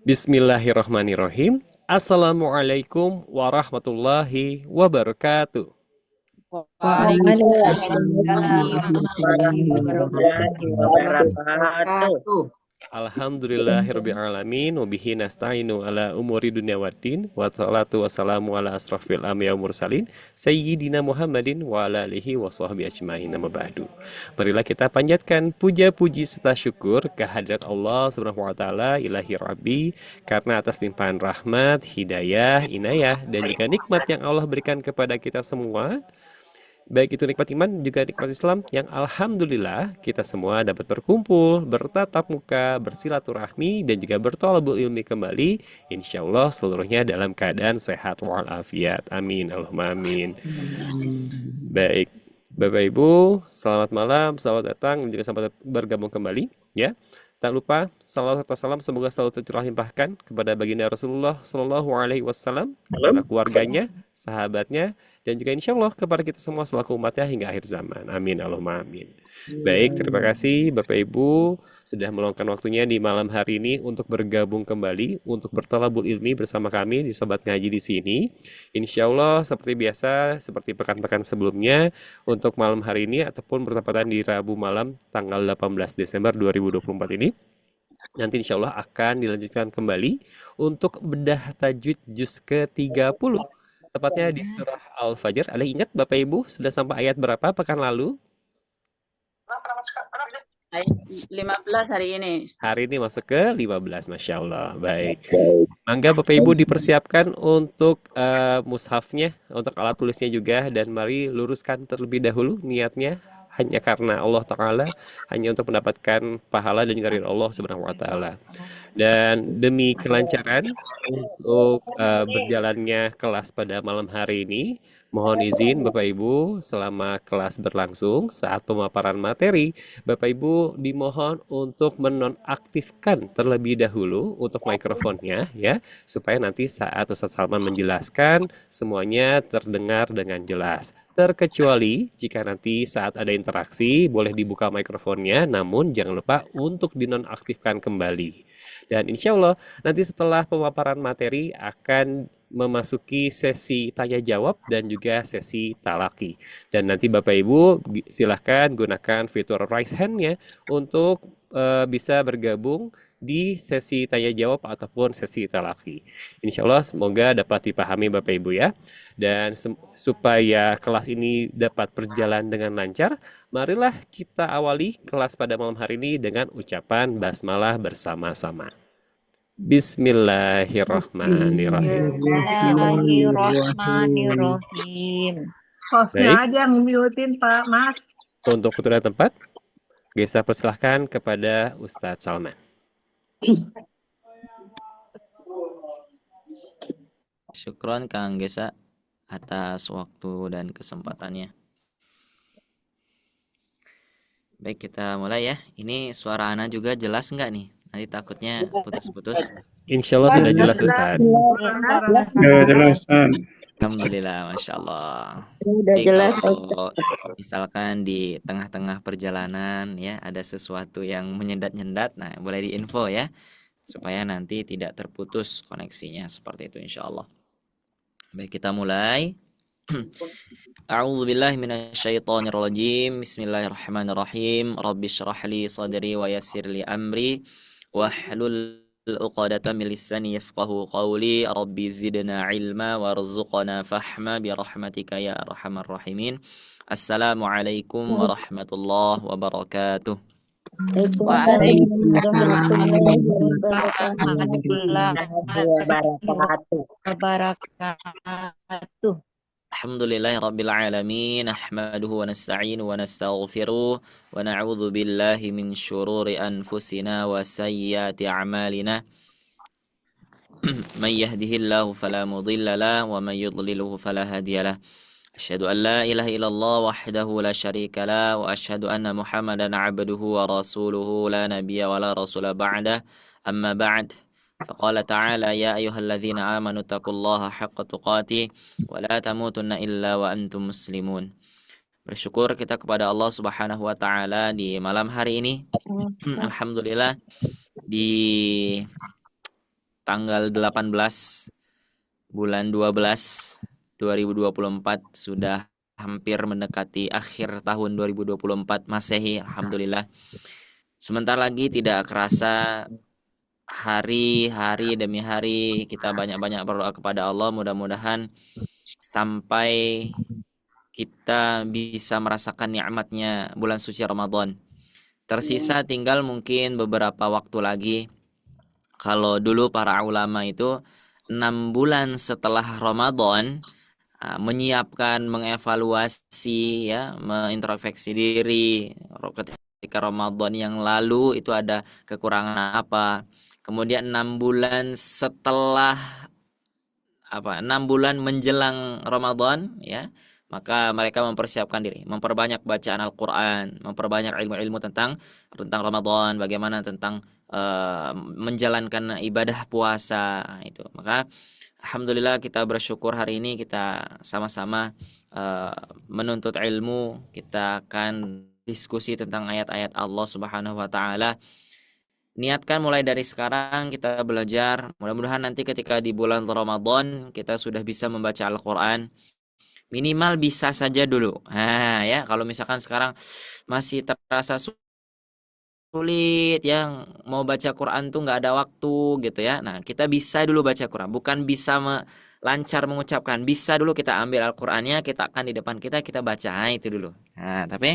Bismillahirrahmanirrahim. Assalamualaikum warahmatullahi wabarakatuh. Waalaikumsalam warahmatullahi Warahmatullahi wabarakatuh. wabarakatuh. Alhamdulillahirrabbilalamin. Wabihi nasta'inu ala umuri dunia waddin. Wassalatu wassalamu ala asrafil anbiya'i wal mursalin Sayyidina Muhammadin wa ala alihi wa sahbihi ajma'in. Amma ba'du. Marilah kita panjatkan puja-puji serta syukur kehadirat Allah Subhanahu wa taala ilahi rabbi, karena atas limpahan rahmat, hidayah, inayah dan juga nikmat yang Allah berikan kepada kita semua, baik itu nikmat iman juga nikmat Islam, yang alhamdulillah kita semua dapat berkumpul, bertatap muka, bersilaturahmi dan juga bertolabul ilmi kembali, insya Allah seluruhnya dalam keadaan sehat walafiat. Amin Allahumma amin. Baik Bapak Ibu, selamat malam, selamat datang dan juga selamat bergabung kembali ya. Tak lupa salawat serta salam semoga selalu tercurah limpahkan kepada baginda Rasulullah Shallallahu Alaihi Wasallam, kepada keluarganya, sahabatnya, dan juga insya Allah kepada kita semua selaku umatnya hingga akhir zaman. Amin Allahumma amin. Baik, terima kasih Bapak Ibu sudah meluangkan waktunya di malam hari ini untuk bergabung kembali untuk bertolabul ilmi bersama kami di Sobat Ngaji di sini. Insya Allah seperti biasa, seperti pekan-pekan sebelumnya, untuk malam hari ini ataupun bertepatan di Rabu malam tanggal 18 Desember 2024 ini, nanti insya Allah akan dilanjutkan kembali untuk bedah tajwid juz ke-30, tepatnya di surah Al-Fajr. Ada ingat Bapak Ibu sudah sampai ayat berapa pekan lalu? Ayat 15 hari ini. Hari ini masuk ke 15, Masya Allah. Baik. Mangga Bapak Ibu dipersiapkan untuk mushafnya, untuk alat tulisnya juga, dan mari luruskan terlebih dahulu niatnya hanya karena Allah Ta'ala, hanya untuk mendapatkan pahala dan juga ridha Allah Subhanahu wa Ta'ala. Dan demi kelancaran untuk berjalannya kelas pada malam hari ini, mohon izin Bapak Ibu selama kelas berlangsung, saat pemaparan materi, Bapak Ibu dimohon untuk menonaktifkan terlebih dahulu untuk mikrofonnya ya, supaya nanti saat Ustadz Salman menjelaskan semuanya terdengar dengan jelas. Terkecuali jika nanti saat ada interaksi boleh dibuka mikrofonnya, namun jangan lupa untuk dinonaktifkan kembali. Dan insya Allah nanti setelah pemaparan materi akan memasuki sesi tanya jawab dan juga sesi talaki. Dan nanti Bapak Ibu silahkan gunakan fitur raise hand-nya untuk bisa bergabung di sesi tanya jawab ataupun sesi talaki. Insya Allah semoga dapat dipahami Bapak Ibu ya. Dan supaya kelas ini dapat berjalan dengan lancar, marilah kita awali kelas pada malam hari ini dengan ucapan basmalah bersama-sama. Bismillahirrahmanirrahim. Bismillahirrahmanirrahim. Hostnya Baik. aja yang mutin Pak Mas. Untuk waktu dan tempat, Gesa persilahkan kepada Ustadz Salman. Syukron Kang Gesa atas waktu dan kesempatannya. Baik, kita mulai ya. Ini suara Ana juga jelas nggak nih? Nanti takutnya putus-putus. Insya Allah sudah jelas Ustadz. Jelas. Alhamdulillah, Masya Allah. Udah Jadi jelas. kalau misalkan di tengah-tengah perjalanan ya ada sesuatu yang menyendat-nyendat, nah boleh diinfo ya, supaya nanti tidak terputus koneksinya, seperti itu insya Allah. Baik, kita mulai. A'udzubillahi minasyaitonirrajim. Bismillahirrahmanirrahim. Rabbi shrah li sadri wa yassir li amri wahlul 'uqdatam min lisani yafqahu qawli. Rabbi zidna ilma warzuqna fahma bi rahmatika ya arhamar rahimin. Assalamualaikum warahmatullahi wabarakatuh. Waalaikumsalam Wabarakatuh. wabarakatuh. Alhamdulillahi rabbil alamin, nahmaduhu wa nasta'inuhu wa nastaghfiruh wa na'udzu billahi min syururi anfusina wa sayyiati a'malina. Man yahdihillahu fala mudilla lahu wa man yudlilhu fala hadiyalah. Asyhadu an la ilaha illallah wahdahu la syarika lah wa asyhadu anna Muhammadan 'abduhu wa rasuluhu la nabiyya wa la rasula ba'dah. Amma ba'd. فقال تعالى يا أيها الذين آمنوا اتقوا الله حق تقاته ولا تموتن إلا وأنتم مسلمون. Bersyukur kita kepada Allah Subhanahu wa taala di malam hari ini. Alhamdulillah di tanggal 18 bulan 12 2024, sudah hampir mendekati akhir tahun 2024 Masehi. Alhamdulillah. Sebentar lagi tidak kerasa, hari demi hari kita banyak-banyak berdoa kepada Allah, mudah-mudahan sampai kita bisa merasakan nikmatnya bulan suci Ramadan. Tersisa tinggal mungkin beberapa waktu lagi. Kalau dulu para ulama itu 6 bulan setelah Ramadan menyiapkan, mengevaluasi, ya, mengintrospeksi diri ketika Ramadan yang lalu itu ada kekurangan apa. Kemudian 6 bulan setelah 6 bulan menjelang Ramadan, ya, maka mereka mempersiapkan diri, memperbanyak bacaan Al-Qur'an, memperbanyak ilmu-ilmu tentang Ramadan, bagaimana tentang menjalankan ibadah puasa itu. Maka alhamdulillah kita bersyukur hari ini kita sama-sama menuntut ilmu, kita akan diskusi tentang ayat-ayat Allah Subhanahu wa taala. Niatkan mulai dari sekarang kita belajar, mudah-mudahan nanti ketika di bulan Ramadan kita sudah bisa membaca Al-Qur'an. Minimal bisa saja dulu. Ya, kalau misalkan sekarang masih terasa sulit, yang mau baca Quran tuh nggak ada waktu gitu ya. Nah, kita bisa dulu baca Quran, bukan bisa lancar mengucapkan, bisa dulu kita ambil Al-Qur'annya, kita akan di depan kita baca, itu dulu. Tapi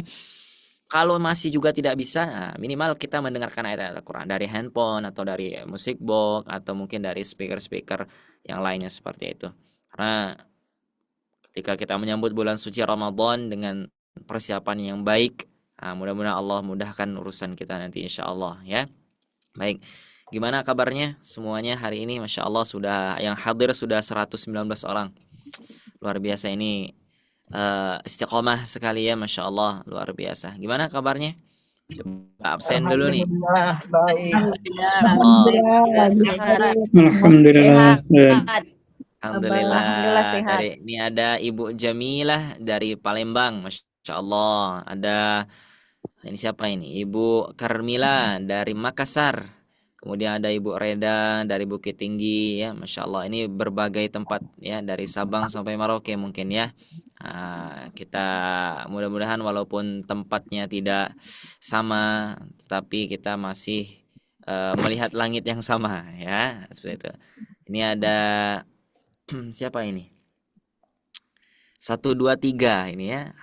kalau masih juga tidak bisa, minimal kita mendengarkan ayat-ayat Al-Qur'an dari handphone atau dari musik box atau mungkin dari speaker-speaker yang lainnya seperti itu. Karena ketika kita menyambut bulan suci Ramadan dengan persiapan yang baik, mudah-mudahan Allah mudahkan urusan kita nanti insya Allah, ya. Baik, gimana kabarnya semuanya hari ini? Masya Allah, yang hadir sudah 119 orang. Luar biasa ini, istiqomah sekali ya, Masya Allah, luar biasa. Gimana kabarnya? Coba absen dulu nih. Baik. Alhamdulillah. Alhamdulillah. sehat. Ini ada Ibu Jamilah dari Palembang, Masya Allah. Ada ini siapa ini? Ibu Karmila dari Makassar. Kemudian ada Ibu Reda dari Bukit Tinggi, ya, Masya Allah. Ini berbagai tempat, ya, dari Sabang sampai Merauke mungkin, ya. Kita mudah-mudahan walaupun tempatnya tidak sama, tetapi kita masih melihat langit yang sama, ya, seperti itu. Ini ada siapa ini? 1, 2, 3 ini, ya.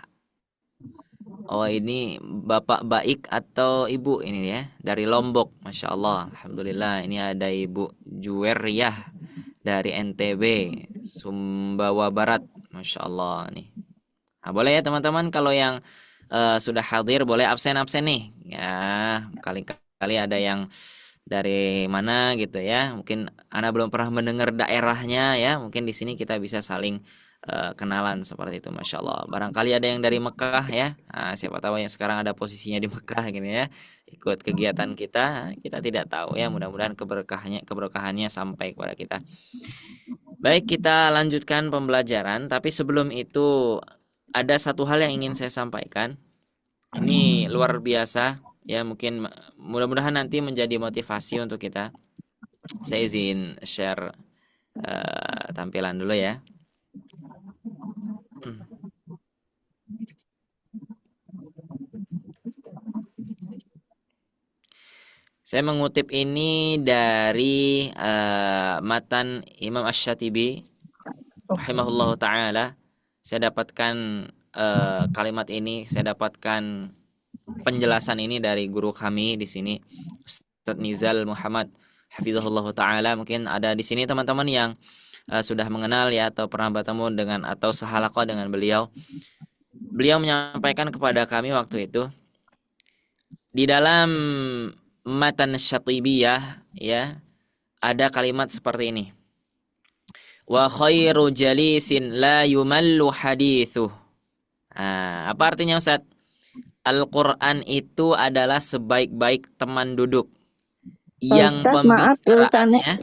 Oh, ini Bapak Baik atau Ibu ini, ya, dari Lombok, Masya Allah. Alhamdulillah. Ini ada Ibu Juweriyah dari NTB, Sumbawa Barat, Masya Allah nih. Boleh ya teman-teman, kalau yang sudah hadir boleh absen-absen nih. Ya, kali-kali ada yang dari mana gitu, ya. Mungkin Anda belum pernah mendengar daerahnya, ya. Mungkin di sini kita bisa saling kenalan seperti itu, Masya Allah. Barangkali ada yang dari Mekah, ya. Siapa tahu yang sekarang ada posisinya di Mekah gini, ya, ikut kegiatan kita tidak tahu, ya. Mudah-mudahan keberkahannya sampai kepada kita. Baik, kita lanjutkan pembelajaran, tapi sebelum itu ada satu hal yang ingin saya sampaikan. Ini luar biasa, ya, mungkin mudah-mudahan nanti menjadi motivasi untuk kita. Saya izin share tampilan dulu, ya. Saya mengutip ini dari matan Imam Asy-Syatibi rahimahullahu taala. Saya dapatkan kalimat ini, saya dapatkan penjelasan ini dari guru kami di sini, Ustadz Nizal Muhammad hafizahullahu taala. Mungkin ada di sini teman-teman yang sudah mengenal, ya, atau pernah bertemu dengan atau sehalaqah dengan beliau. Beliau menyampaikan kepada kami waktu itu di dalam matan Syatibiyah, ya, ada kalimat seperti ini. Wa khairu jalisin la yumallu hadithuh. Apa artinya, Ustaz? Al-Qur'an itu adalah sebaik-baik teman duduk yang Ustaz, maaf pembicaraannya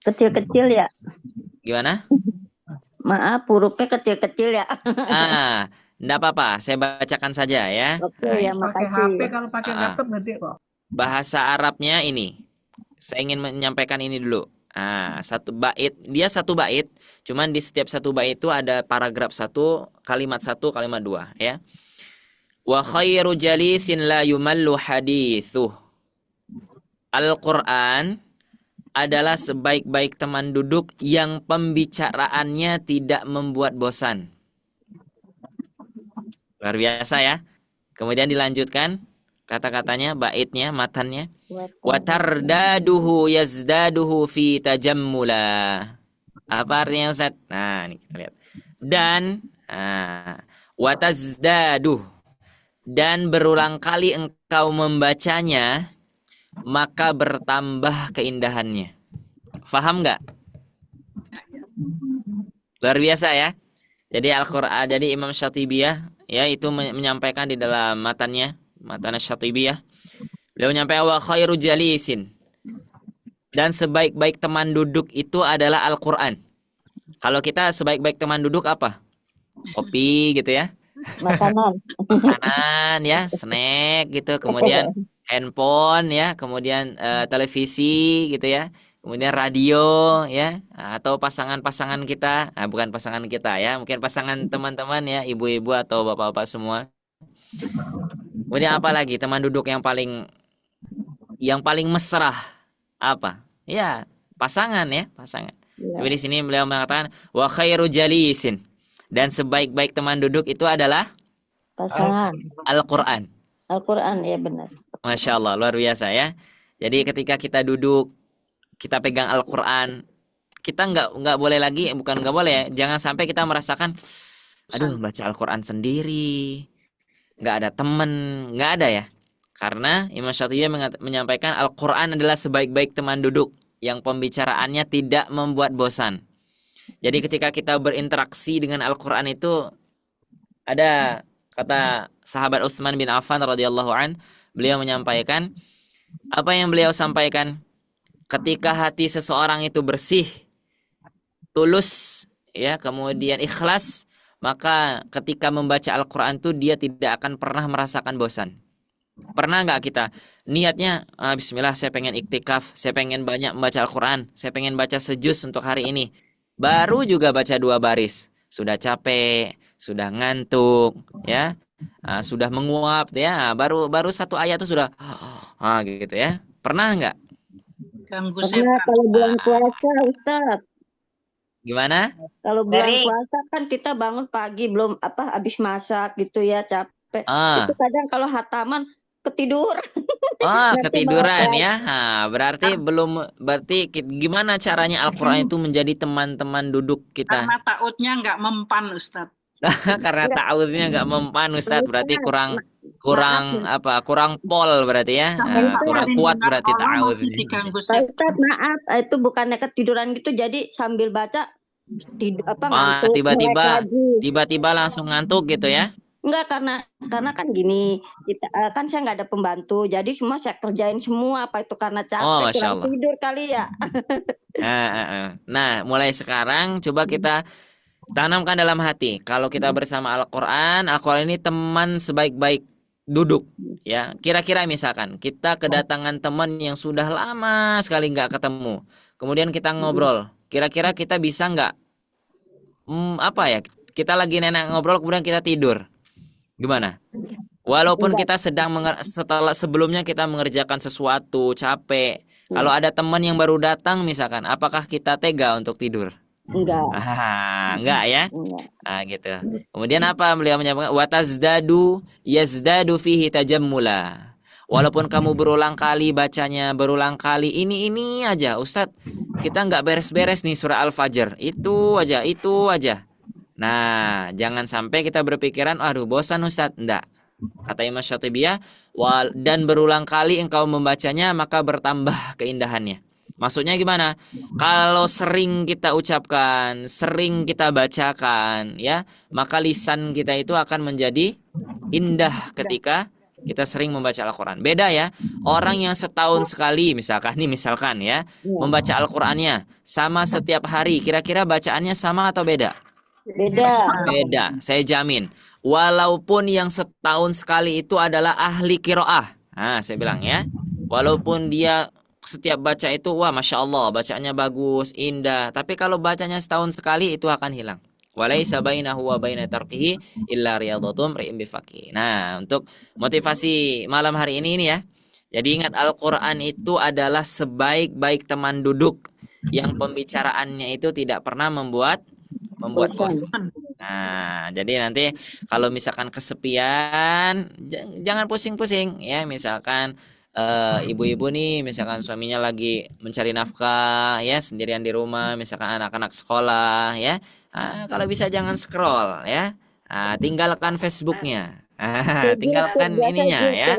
kecil-kecil, ya. Gimana? Maaf, hurufnya kecil-kecil, ya. Enggak apa-apa, saya bacakan saja, ya. Oke, ya, Pakai makasih. HP, kalau pakai laptop gede kok. Bahasa Arabnya ini. Saya ingin menyampaikan ini dulu. Satu bait, dia satu bait, cuman di setiap satu bait itu ada paragraf satu, kalimat dua, ya. Wa khairu jalisin la yumallu hadithuh. Al-Quran adalah sebaik-baik teman duduk yang pembicaraannya tidak membuat bosan. Luar biasa ya. Kemudian dilanjutkan kata-katanya, baitnya, matannya. Wa tardaduhu yazdaduhu fi tajammula. Apa artinya Ustaz? Nah, ini kita lihat. Dan wa tazdaduh, dan berulang kali engkau membacanya, maka bertambah keindahannya. Faham nggak? Luar biasa ya. Jadi Al-Qur'an, jadi Imam Syatibiyah ya itu menyampaikan di dalam matannya, matan Syatibiyah. Beliau menyampaikan wa khairu jalisin, dan sebaik-baik teman duduk itu adalah Al-Qur'an. Kalau kita sebaik-baik teman duduk apa? Kopi gitu ya. Makanan ya, snack gitu, kemudian handphone ya, kemudian televisi gitu ya, kemudian radio ya, atau pasangan-pasangan kita, bukan pasangan kita ya, mungkin pasangan teman-teman ya, ibu-ibu atau bapak-bapak semua. Kemudian apa lagi teman duduk yang paling mesra apa? Ya, pasangan ya, pasangan. Tapi di sini beliau mengatakan wa khairu jalisin, dan sebaik-baik teman duduk itu adalah Pasangan. Al-Qur'an. Al-Quran, ya benar. Masya Allah, luar biasa ya. Jadi ketika kita duduk, kita pegang Al-Quran, kita nggak boleh lagi, bukan nggak boleh ya, jangan sampai kita merasakan, aduh baca Al-Quran sendiri, nggak ada temen, nggak ada ya. Karena Imam Syatibiyah menyampaikan Al-Quran adalah sebaik-baik teman duduk yang pembicaraannya tidak membuat bosan. Jadi ketika kita berinteraksi dengan Al-Quran itu, ada kata sahabat Utsman bin Affan radhiyallahu an, beliau menyampaikan, apa yang beliau sampaikan, ketika hati seseorang itu bersih, tulus ya, kemudian ikhlas, maka ketika membaca Al-Quran itu dia tidak akan pernah merasakan bosan. Pernah nggak kita niatnya bismillah, saya pengen iktikaf, saya pengen banyak membaca Al-Quran, saya pengen baca sejuz untuk hari ini, baru juga baca 2 baris sudah capek, sudah ngantuk ya, sudah menguap ya, baru 1 ayat itu sudah gitu ya. Pernah nggak? Ganggu Karena setan. kalau bulan puasa, Ustaz, Gimana? kalau bulan Dari- puasa kan kita bangun pagi, belum habis masak gitu ya, capek. Ah, Itu kadang kalau hataman ketidur. Nanti ketiduran makan. ya. Berarti gimana caranya Al-Quran itu menjadi teman-teman duduk kita? Karena takutnya nggak mempan, Ustaz. Karena ta'awudnya nggak mempan Ustadz, berarti kurang pol berarti ya. Kurang kuat berarti ta'awudnya. Diganggu Pak setan. Ustaz, maaf, itu bukannya ketiduran gitu, jadi sambil baca ngantuk, tiba-tiba melek lagi. tiba-tiba langsung ngantuk gitu ya. Enggak, karena kan gini, kita kan saya nggak ada pembantu, jadi semua saya kerjain semua, apa itu karena capek, Masya kurang Allah. tidur kali ya. Nah, mulai sekarang coba kita tanamkan dalam hati, kalau kita bersama Al-Quran ini teman sebaik-baik duduk ya. Kira-kira misalkan kita kedatangan teman yang sudah lama sekali nggak ketemu, kemudian kita ngobrol, kira-kira kita bisa nggak kita lagi nenek ngobrol kemudian kita tidur, gimana? Walaupun kita sebelumnya kita mengerjakan sesuatu capek, kalau ada teman yang baru datang misalkan, apakah kita tega untuk tidur? Enggak. Enggak ya. Enggak. Gitu. Kemudian apa beliau menyampaikan? Wa tazdadu yazdadu fihi tajammula. Walaupun kamu berulang kali bacanya, berulang kali ini aja, Ustadz, kita nggak beres-beres nih surah Al-Fajr. Itu aja. Nah, jangan sampai kita berpikiran, aduh bosan Ustadz. Enggak. Kata Imam Syatibiyah, dan berulang kali engkau membacanya, maka bertambah keindahannya. Maksudnya gimana? Kalau sering kita ucapkan, sering kita bacakan, ya, maka lisan kita itu akan menjadi indah ketika kita sering membaca Al-Quran. Beda ya, orang yang setahun sekali misalkan ya, membaca Al-Qurannya sama setiap hari, kira-kira bacaannya sama atau beda? Beda, saya jamin. Walaupun yang setahun sekali itu adalah ahli qiraah. Saya bilang ya, walaupun dia setiap baca itu wah Masya Allah bacanya bagus, indah. Tapi kalau bacanya setahun sekali itu akan hilang. Walaisa bainahu wa baina tarkihi illa riyadatum ri'in bifaqih. Nah, untuk motivasi malam hari ini ya. Jadi ingat Al-Qur'an itu adalah sebaik-baik teman duduk yang pembicaraannya itu tidak pernah membuat bosan. Nah, jadi nanti kalau misalkan kesepian jangan pusing-pusing ya, misalkan ibu-ibu nih misalkan suaminya lagi mencari nafkah ya sendirian di rumah, misalkan anak-anak sekolah ya. Kalau bisa jangan scroll ya. Tinggalkan Facebooknya. Tinggalkan ininya ya.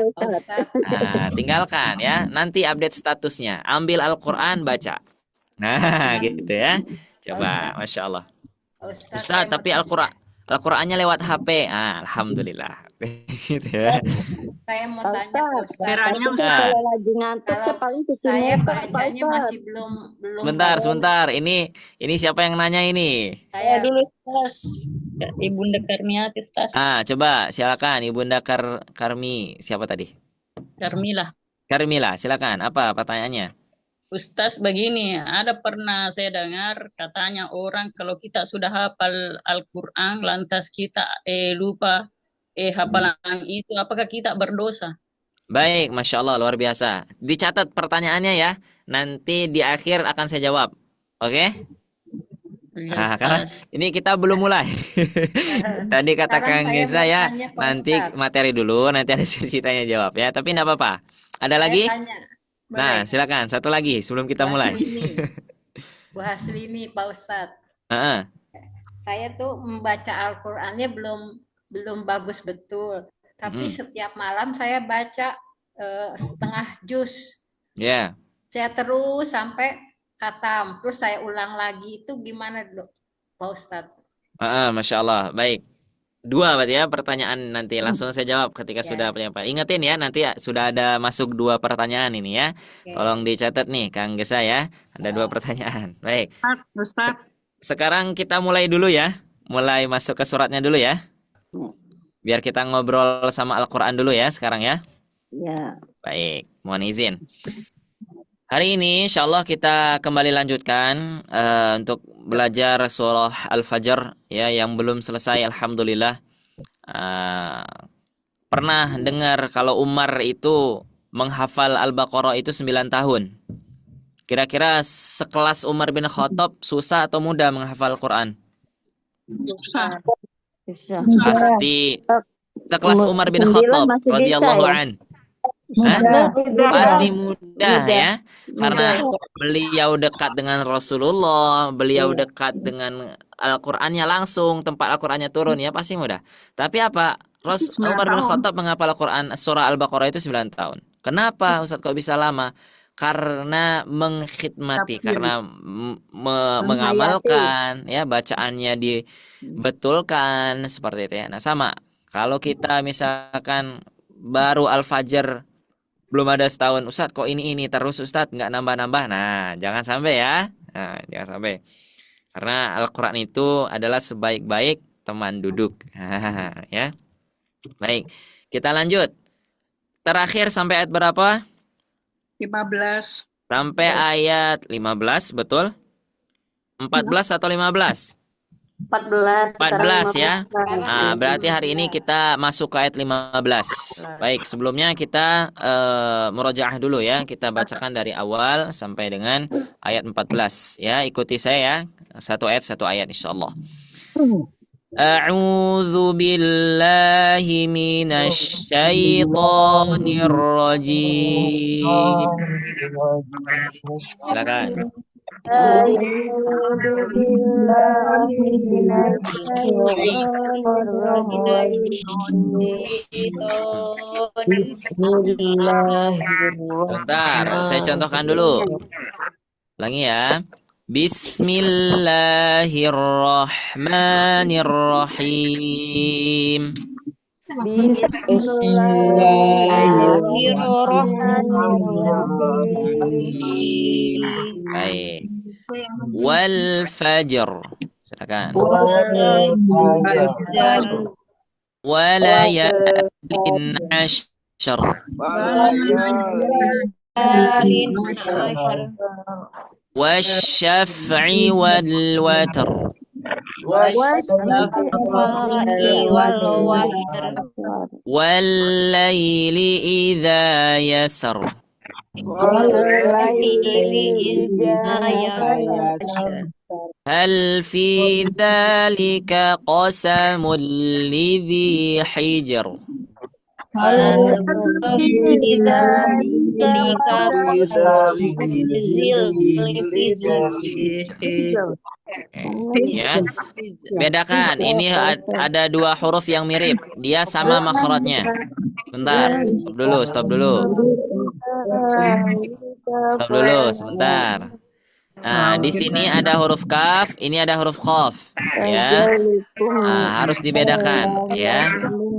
Tinggalkan ya. Nanti update statusnya. Ambil Al-Qur'an baca. Nah, gitu ya. Coba, Masya Allah. Ustaz, tapi Al-Qur'annya lewat HP. Alhamdulillah. Gitu ya. Saya mau tanya Pak Ustaz. Kiranya Ustaz, Ustaz. kalau lagi ngantuk Kalau paling cuci saya muka, Pak bacanya Ustaz. masih belum Sebentar. Ini siapa yang nanya ini? saya dulu Ustaz. Ibunda Karmiati Ustaz. Coba silakan Ibunda Karmi. Siapa tadi? Karmila. Karmila, silakan. Apa pertanyaannya? Ustaz begini, ada pernah saya dengar katanya orang kalau kita sudah hafal Al-Quran lantas kita lupa hafalan itu, apakah kita berdosa? Baik, Masya Allah, luar biasa. Dicatat pertanyaannya ya. Nanti di akhir akan saya jawab. Oke? Iya, Karena Ustaz. ini kita belum mulai. Tadi kata Sekarang Kang saya Gisna mau ya, tanya, Pak nanti Ustaz. materi dulu, nanti ada sesi tanya jawab ya. Tapi enggak apa-apa. Ada Saya lagi? tanya. Nah, Boleh? silakan. Satu lagi sebelum kita Bu mulai. Haslini, Pak Ustadz. Heeh. Saya tuh membaca Al-Qur'annya belum bagus betul. Tapi setiap malam saya baca setengah juz. Ya. Saya terus sampai khatam. Terus saya ulang lagi. Itu gimana, Pak Ustadz? Masya Allah. Baik. Dua berarti ya pertanyaan, nanti langsung saya jawab ketika Ya. sudah penyampaian. Ingetin ya, nanti sudah ada masuk 2 pertanyaan ini ya. Oke. Tolong dicatat nih Kang Gesa ya. Ada 2 pertanyaan. Baik. Ustaz. Sekarang kita mulai dulu ya. Mulai masuk ke suratnya dulu ya. Biar kita ngobrol sama Al-Qur'an dulu ya sekarang ya. Ya. Baik, mohon izin. Hari ini insya Allah kita kembali lanjutkan untuk belajar surah Al-Fajr ya, yang belum selesai alhamdulillah. Pernah dengar kalau Umar itu menghafal Al-Baqarah itu 9 tahun. Kira-kira sekelas Umar bin Khattab susah atau mudah menghafal Quran? Susah. Bisa. Pasti sekelas Umar bin 9 Khattab masih bisa radhiyallahu ya? an. Hah? Pasti mudah ya, karena beliau dekat dengan Rasulullah, beliau dekat dengan Al-Qur'annya langsung, tempat Al-Qur'annya turun ya, pasti mudah. Tapi apa? Umar bin Khattab menghafal Al-Qur'an surah Al-Baqarah itu 9 tahun. Kenapa Ustaz kok bisa lama? Karena mengkhidmati, karena mengamalkan ya, bacaannya dibetulkan seperti itu ya. Nah, sama kalau kita misalkan baru Al-Fajr belum ada setahun, Ustadz kok ini terus Ustadz nggak nambah-nambah. Nah, jangan sampai ya. Nah, jangan sampai. Karena Al-Quran itu adalah sebaik-baik teman duduk. Ya. Baik, kita lanjut. Terakhir sampai ayat berapa? 15. Sampai ayat 15, betul? 14 atau 15? 14. 14 ya. Nah, berarti hari ini kita masuk ke ayat 15. Baik, sebelumnya kita murojaah dulu ya. Kita bacakan dari awal sampai dengan ayat 14 ya. Ikuti saya ya. Satu ayat insyaallah. A'udzu billahi minasy syaithanir rajim. Silakan. Bentar, saya contohkan dulu. Ulangi ya. Bismillahirrahmanirrahim. Baik. Wal fajr. Silakan. Walayalin ashr. والشفع والوتر والليل إذا يسر هل في ذلك قسم لذي حجر Ya, bedakan. Ini ada dua huruf yang mirip. Dia sama makhrajnya. Bentar, stop dulu. Stop dulu, sebentar. Nah, di sini ada huruf kaf, ini ada huruf qaf, ya. Nah, harus dibedakan, ya.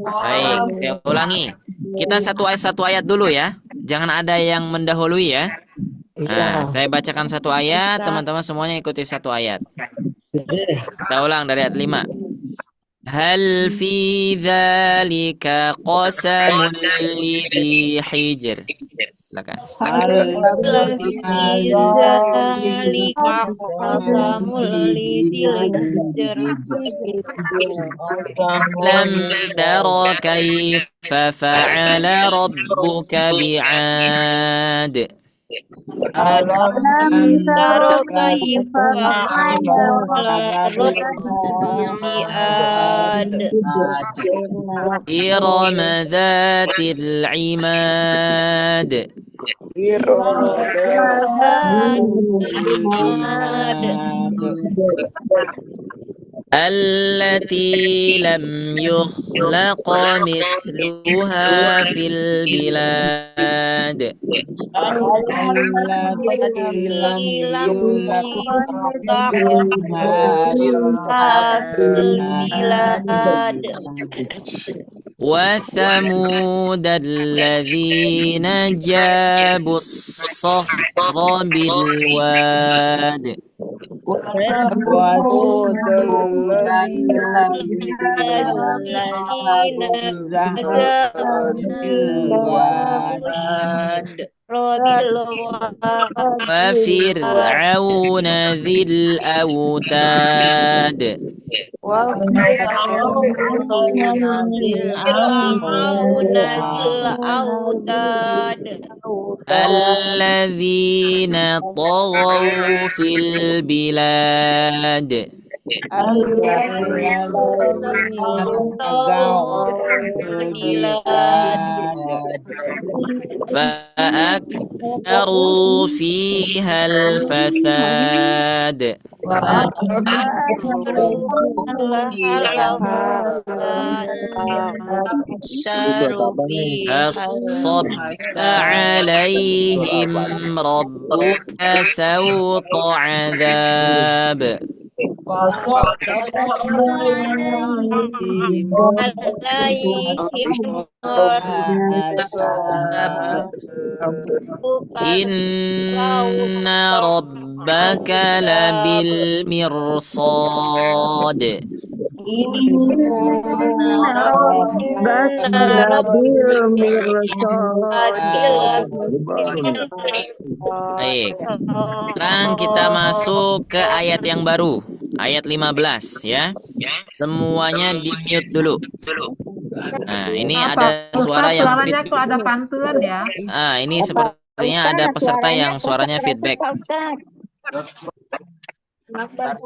Baik, saya ulangi. Kita satu ayat dulu ya. Jangan ada yang mendahului ya. Nah, saya bacakan satu ayat, teman-teman semuanya ikuti satu ayat. Kita ulang dari ayat 5. Hal fi dzalika qasamun lidhi hijr. Silakan. Lam tara kaifa fa'ala rabbuka bi'ad. إرم ذات العماد التي لم يخلق مثلها في البلاد وثمود الذين جابوا الصخر بالواد وفرعون ذي الأوتاد الذين طغوا في البلاد فأكثروا فيها الفساد فصب عليهم ربك سوط عذاب إن ربك لبالمرصاد Baik. Sekarang kita masuk ke ayat yang baru, ayat 15 ya. Semuanya di mute dulu. Nah, ini ada suara yang suaranya feedback. kok ada pantulan ya? Ah, ini sepertinya ada peserta yang suaranya feedback. Ada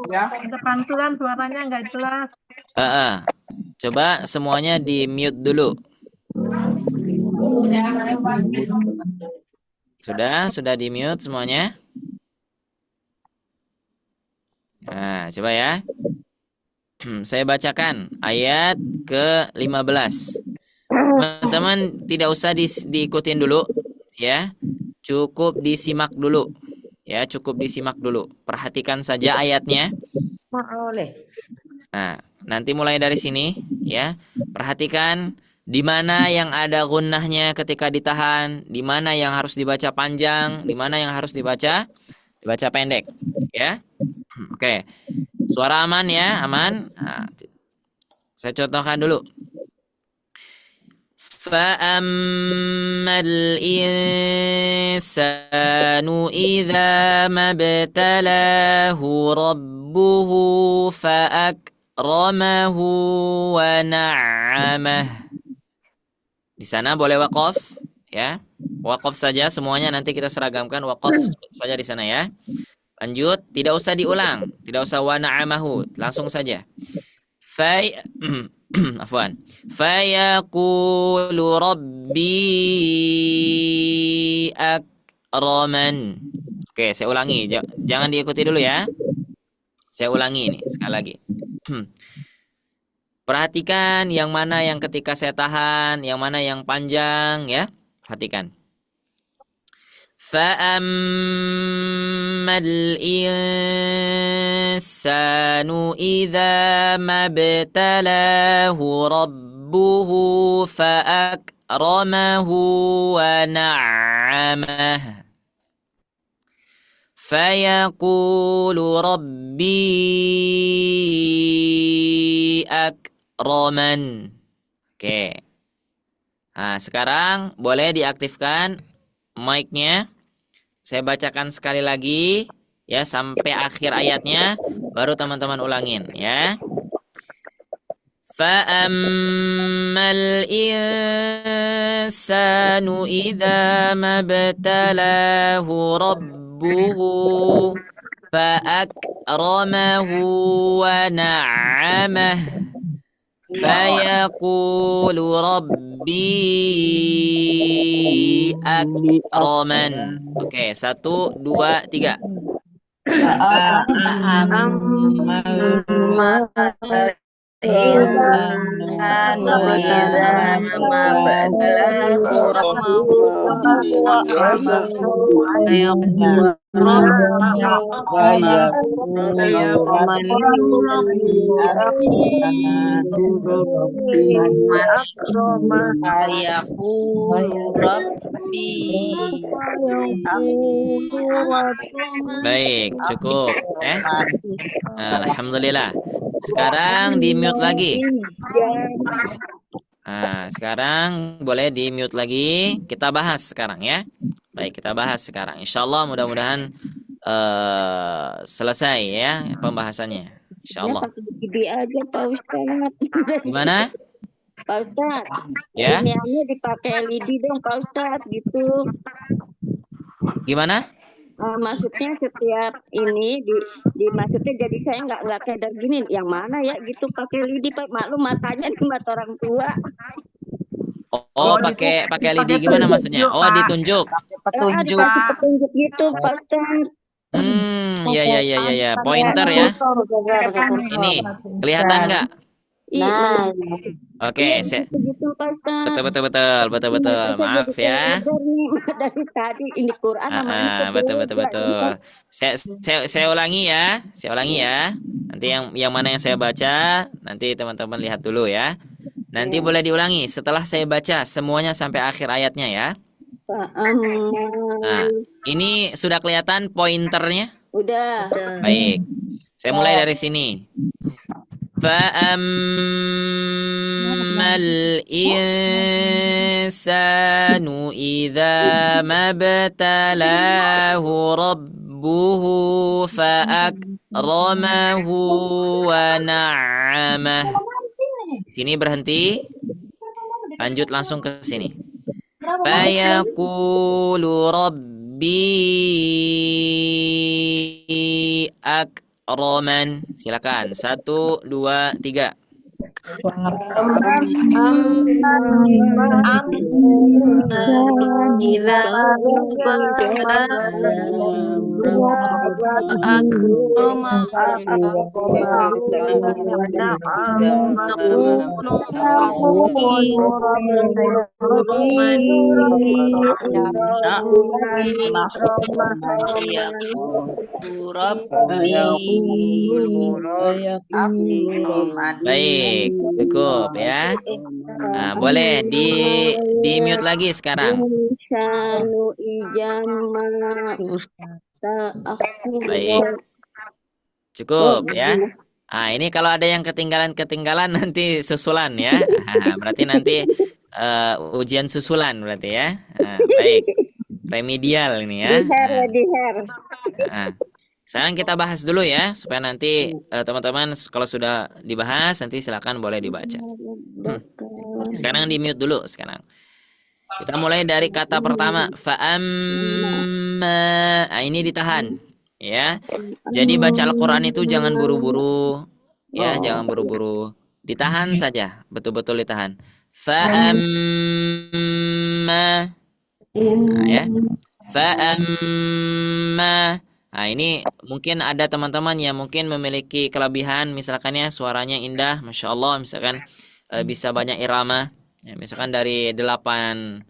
pantulan, suaranya nggak jelas. Coba semuanya di mute dulu. Sudah di mute semuanya. Nah, coba ya. Saya bacakan ayat ke-15. Teman-teman tidak usah diikutin dulu ya. Cukup disimak dulu. Ya, cukup disimak dulu. Perhatikan saja ayatnya. Nah, nanti mulai dari sini ya. Perhatikan di mana yang ada gunnahnya ketika ditahan, di mana yang harus dibaca panjang, di mana yang harus dibaca pendek, ya. Oke. Suara aman ya, aman. Nah, saya contohkan dulu. فأما الإنسان إذا ما ابتلاه ربه فأكرمه ونعمه. Di sana boleh waqaf ya. Waqaf saja semuanya, nanti kita seragamkan waqaf saja di sana ya. Lanjut, tidak usah diulang, tidak usah wa na'amahu, langsung saja. Afwan. Fayaqulu rabbi akraman. Oke, saya ulangi. Jangan diikuti dulu ya. Saya ulangi ini sekali lagi. Perhatikan yang mana yang ketika saya tahan, yang mana yang panjang ya. Perhatikan. فأما الإنسان إذا ما ابتلاه ربه فأكرمه ونعمه فيقول ربي أكرمن. Oke. Nah, sekarang boleh diaktifkan mic-nya. Saya bacakan sekali lagi ya sampai akhir ayatnya, baru teman-teman ulangin ya. Fa'ammal insanu idza mabtalahu rabbuhu fa'akramahu wa na'amahu fayaqulu rabbi akraman. Oke, 1, 2, 3. Baik, cukup ya. Alhamdulillah. Sekarang di mute lagi. Nah, sekarang boleh di mute lagi. Kita bahas sekarang ya. Baik, kita bahas sekarang. Insyaallah mudah-mudahan selesai ya pembahasannya. Insyaallah. Ya, aja Pak Ustadz. Gimana? Pak Ustadz. Ya. Iniannya dipakai LED dong Pak Ustadz gitu. Gimana? Maksudnya setiap ini di maksudnya jadi saya nggak kayak gini. Yang mana ya gitu pakai LED Pak. Maklum matanya di mata orang tua. Oh, pakai LED gimana maksudnya? Oh, ditunjuk. Petunjuk gitu Pak Ustadz. Ya. Pointer ya. Ini kelihatan nggak? Nah. Oke, betul. Maaf ya. Dari tadi ini Quran Betul. Saya ulangi ya. Nanti yang mana yang saya baca, nanti teman-teman lihat dulu ya. Nanti boleh diulangi setelah saya baca semuanya sampai akhir ayatnya ya. Nah, ini sudah kelihatan pointernya? Udah. Baik. Saya mulai dari sini. فأما الإنسان إذا ما ابتلاه ربه فأكرمه ونعمه. Sini berhenti. Lanjut langsung ke sini. Fayaqulu rabbi akraman. Silakan. 1, 2, 3. Baik, cukup ya. Nah, boleh di mute lagi sekarang. Baik. Cukup ya. Nah, ini kalau ada yang ketinggalan nanti susulan ya. Berarti nanti ujian susulan berarti ya. Nah, baik. Remedial ini ya. Di hair. Nah, sekarang kita bahas dulu ya supaya nanti teman-teman kalau sudah dibahas nanti silakan boleh dibaca. Sekarang di mute dulu sekarang. Kita mulai dari kata pertama fa'amma. Nah, ini ditahan ya. Jadi baca Al-Qur'an itu jangan buru-buru ya, jangan buru-buru. Ditahan saja, betul-betul ditahan. Fa'amma. Nah, ya. Fa'amma. Nah, ini mungkin ada teman-teman yang mungkin memiliki kelebihan, misalkan ya suaranya indah, Masya Allah, misalkan bisa banyak irama. Ya, misalkan dari 8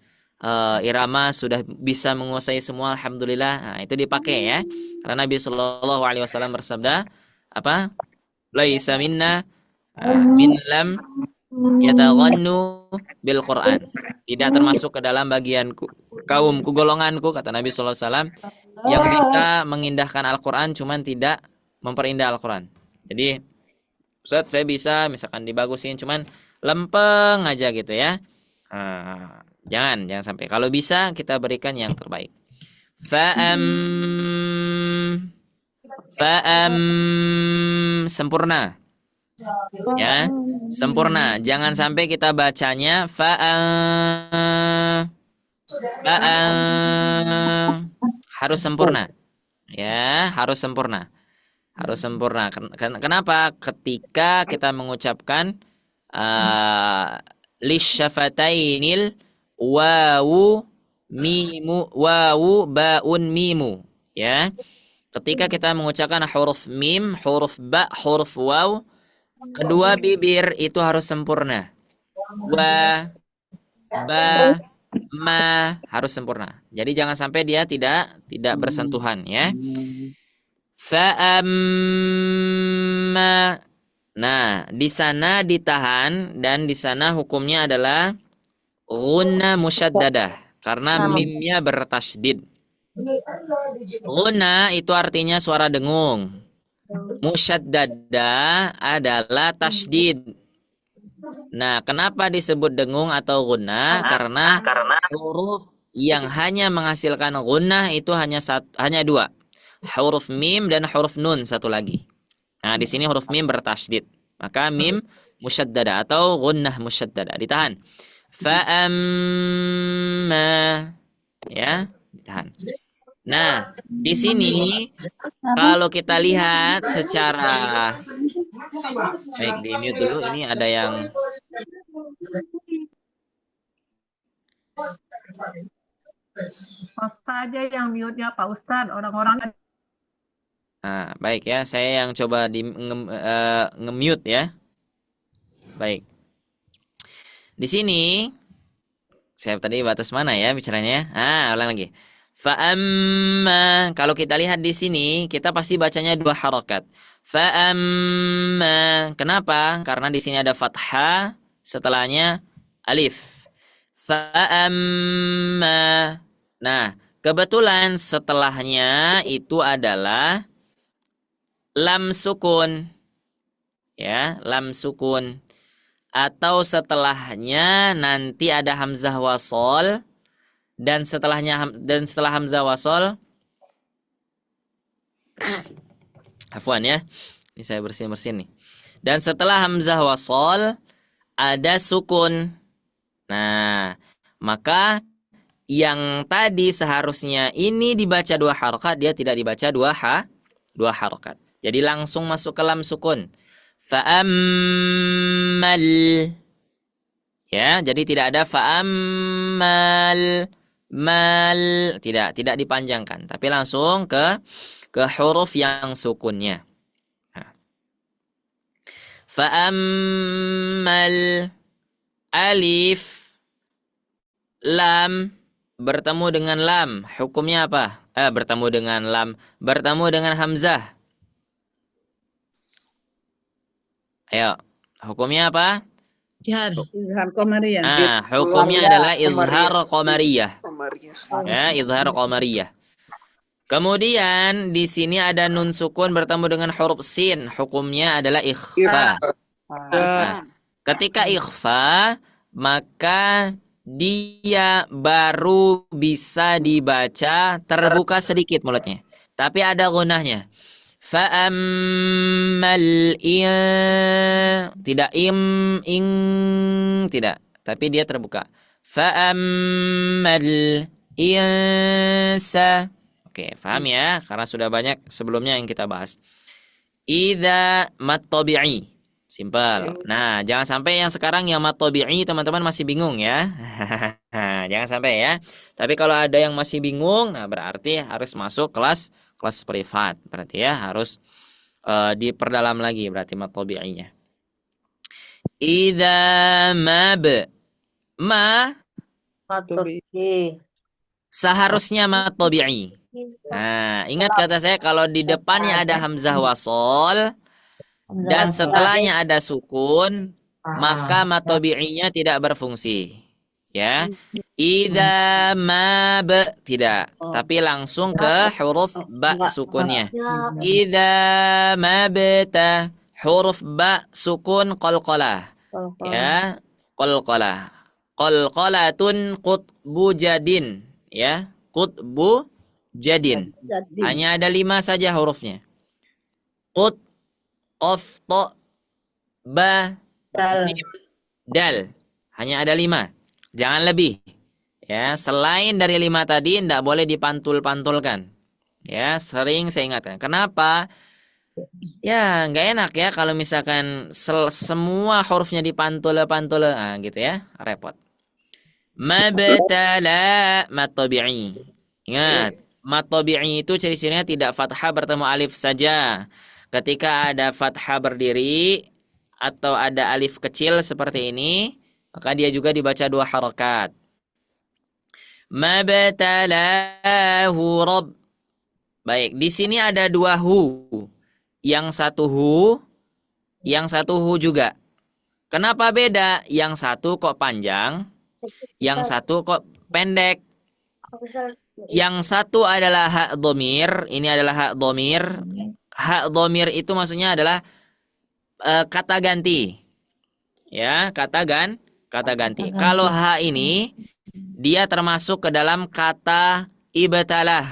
irama sudah bisa menguasai semua, alhamdulillah. Nah, itu dipakai ya. Karena Nabi Shallallahu alaihi wasallam bersabda apa? Laisa minna min lam yataghannu bil Qur'an. Tidak termasuk ke dalam bagianku, kaumku, golonganku, kata Nabi Sallallahu Alaihi Wasallam, yang bisa mengindahkan Al-Quran cuman tidak memperindah Al-Quran. Jadi Ustaz saya bisa misalkan dibagusin cuman lempeng aja gitu ya. Jangan sampai. Kalau bisa kita berikan yang terbaik. Sempurna. Ya, sempurna. Jangan sampai kita bacanya harus sempurna. Ya, harus sempurna. Harus sempurna. Kenapa? Ketika kita mengucapkan lisyafatainil wawu mimu wawu baun mimu, ya. Ketika kita mengucapkan huruf mim, huruf ba, huruf waw, kedua bibir itu harus sempurna. Wa, ba, ma harus sempurna. Jadi jangan sampai dia tidak bersentuhan ya. Fa'amma. Nah, di sana ditahan dan di sana hukumnya adalah ghunna musyaddadah karena mimnya bertasydid. Ghunna itu artinya suara dengung. Musyaddada adalah tasydid. Nah, kenapa disebut dengung atau ghunna? Karena huruf yang hanya menghasilkan ghunnah itu hanya 2. Huruf mim dan huruf nun satu lagi. Nah, di sini huruf mim bertasydid. Maka mim musyaddada atau ghunnah musyaddada. Ditahan. Fa'amma. Ya, ditahan. Nah, di sini kalau kita lihat secara baik, di mute dulu, ini ada yang Pas saja yang mute-nya Pak Ustadz, orang-orang. Nah, baik ya, saya yang coba di nge-mute ya. Baik. Di sini saya tadi batas mana ya bicaranya? Ulang lagi. Fa'amma. Kalau kita lihat di sini, kita pasti bacanya 2 harakat. Fa'amma. Kenapa? Karena di sini ada fathah, setelahnya alif. Fa'amma. Nah, kebetulan setelahnya itu adalah lam sukun. Ya, lam sukun. Atau setelahnya nanti ada hamzah wasol. Dan setelah hamzah wasol, afwan ya, ini saya bersin nih. Dan setelah hamzah wasol ada sukun. Nah, maka yang tadi seharusnya ini dibaca 2 harakat, dia tidak dibaca 2 harakat. Jadi langsung masuk ke lam sukun. Fa'ammal. Ya, jadi tidak ada fa'ammal. Tidak dipanjangkan, tapi langsung ke huruf yang sukunnya. Fa'ammal alif lam bertemu dengan lam, hukumnya apa? Bertemu dengan hamzah. Ayo, hukumnya apa? Izhar qamariyah. Hukumnya adalah izhar qamariyah. Ya, izhar qamariyah. Kemudian di sini ada nun sukun bertemu dengan huruf sin, hukumnya adalah ikhfa. Nah, ketika ikhfa maka dia baru bisa dibaca terbuka sedikit mulutnya. Tapi ada gunahnya. Fa'ammal tidak ing tidak, tapi dia terbuka. Fa'ammal insa. Oke, paham ya? Karena sudah banyak sebelumnya yang kita bahas. Idza mat tabi'i. Simpel. Nah, jangan sampai yang sekarang yang mat tabi'i teman-teman masih bingung ya. Jangan sampai ya. Tapi kalau ada yang masih bingung, nah berarti harus masuk kelas privat. Berarti ya harus diperdalam lagi berarti mat tabi'inya. Idza ma seharusnya mat tabi'i. Nah, ingat kata saya kalau di depannya ada hamzah wasol dan setelahnya ada sukun, maka mat tabi'inya tidak berfungsi. Ya. Idza ma tidak, tapi langsung ke huruf ba sukunnya. Idza ma huruf ba sukun qalqalah. Ya, qalqalah. Qalqalatun qutbu jadin, ya. Qutbu jadin. Hanya ada 5 saja hurufnya. Qut, qaf, ta, ba, mim, dal. Hanya ada 5. Jangan lebih. Ya, selain dari 5 tadi tidak boleh dipantul-pantulkan. Ya, sering saya ingatkan. Kenapa? Ya, nggak enak ya kalau misalkan semua hurufnya dipantul-pantul, nah, gitu ya, repot. Mabtala mat tabi'i. Ingat, mat tabi'i itu ciri-cirinya tidak fathah bertemu alif saja. Ketika ada fathah berdiri atau ada alif kecil seperti ini, maka dia juga dibaca 2 harakat. Mabtalahu rabb. Baik, di sini ada 2 hu. Yang satu hu, yang satu hu juga. Kenapa beda? Yang satu kok panjang, yang satu kok pendek. Yang satu adalah hak dhamir, ini adalah hak dhamir. Hak dhamir itu maksudnya adalah kata ganti. Ya, kata ganti. Kalau ha ini dia termasuk ke dalam kata ibtalah.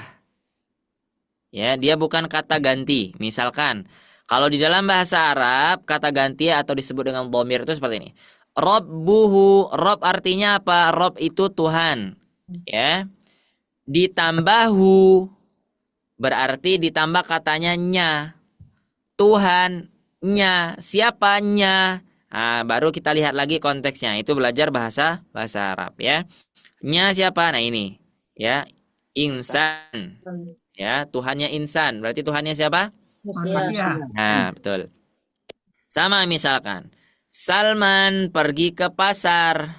Ya, dia bukan kata ganti. Misalkan kalau di dalam bahasa Arab kata ganti atau disebut dengan dhamir itu seperti ini. Rabbuhu, Rabb artinya apa? Rabb itu Tuhan. Ya. Ditambahu berarti ditambah katanya nya. Tuhan-nya, siapanya? Nah, baru kita lihat lagi konteksnya. Itu belajar bahasa Arab ya. Nya siapa? Nah ini ya, insan. Ya, Tuhannya insan. Berarti Tuhannya siapa? Manusia. Nah, betul. Sama misalkan Salman pergi ke pasar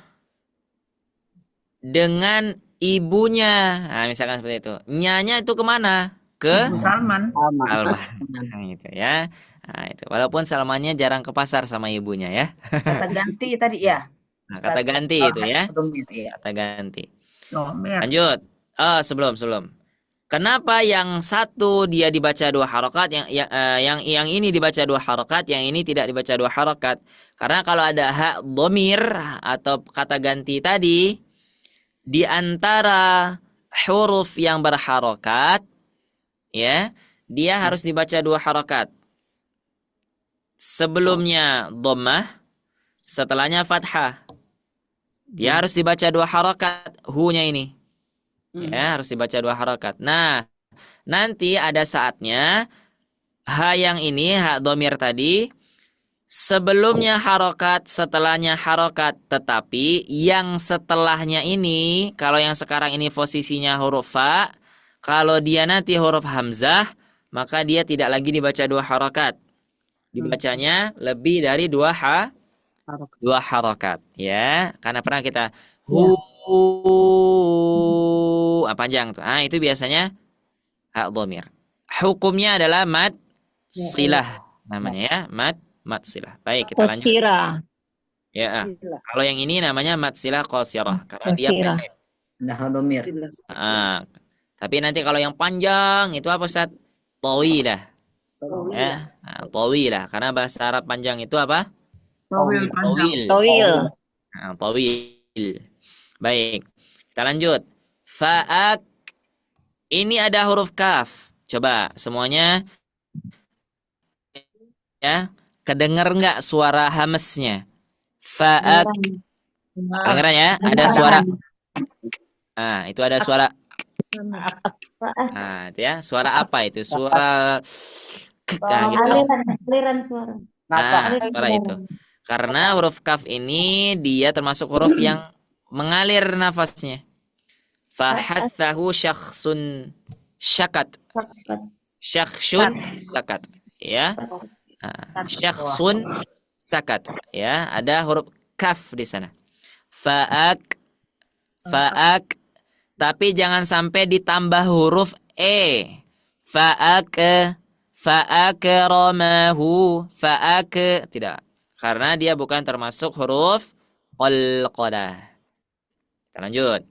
dengan ibunya. Nah, misalkan seperti itu. Nyanya itu kemana? Ke Salman. Salman. Nah, itu ya. Nah, itu. Walaupun Salmannya jarang ke pasar sama ibunya ya. Kata ganti tadi ya. Nah, kata ganti itu ya. Kata ganti. Lanjut. Oh, sebelum. Kenapa yang satu dia dibaca 2 harakat, yang ini dibaca 2 harakat, yang ini tidak dibaca 2 harakat? Karena kalau ada hak dhamir atau kata ganti tadi, di antara huruf yang berharakat, ya, dia harus dibaca 2 harakat. Sebelumnya dhammah, setelahnya fathah. Dia harus dibaca 2 harakat, hu-nya ini. Ya, harus dibaca 2 harakat. Nah, nanti ada saatnya ha yang ini, hak dhamir tadi, sebelumnya harakat, setelahnya harakat. Tetapi yang setelahnya ini, kalau yang sekarang ini posisinya huruf fa, kalau dia nanti huruf hamzah, maka dia tidak lagi dibaca 2 harakat. Dibacanya lebih dari 2 harakat. Ya, karena pernah kita panjang tuh. Ah, itu biasanya hak dhamir. Hukumnya adalah mad silah namanya ya, mad silah. Baik, kita lanjut. Ya, kalau yang ini namanya mad silah qasirah karena dia pendek. Nah, dhamir. Tapi nanti kalau yang panjang itu apa, Ustaz? Tawilah. Ya, tawilah karena bahasa Arab panjang itu apa? Tawil. Tawil. Tawil. Baik. Kita lanjut. Fa'ak. Ini ada huruf kaf. Coba semuanya ya, kedengar nggak suara hamesnya? Fa'ak. Kedengeran ya? Ada suara. Nah, itu ada suara. Nah, itu ya. Suara apa itu? Suara gitu. Aliran suara. Nah, suara itu. Karena huruf kaf ini dia termasuk huruf yang mengalir nafasnya. Fahathahu syakhsun syakat. Syakhsun sakat. Ya. Syakhsun sakat. Ya, ada huruf kaf di sana. Fa'ak. Tapi jangan sampai ditambah huruf e. Fa'akramahu. Tidak. Karena dia bukan termasuk huruf qalqalah. Kita lanjut.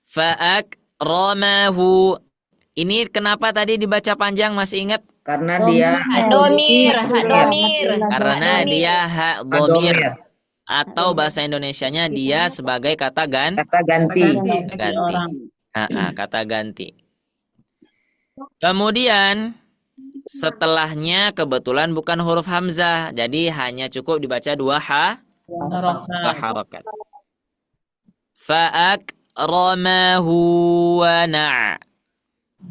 Fa'akramahu. Ini kenapa tadi dibaca panjang, masih ingat? Karena dia Domir. Karena dia hak domir. Atau bahasa Indonesianya dia sebagai kata kata ganti. Kata ganti. Kemudian setelahnya kebetulan bukan huruf hamzah, jadi hanya cukup dibaca dua harakat. Fa'akramahu wa na'.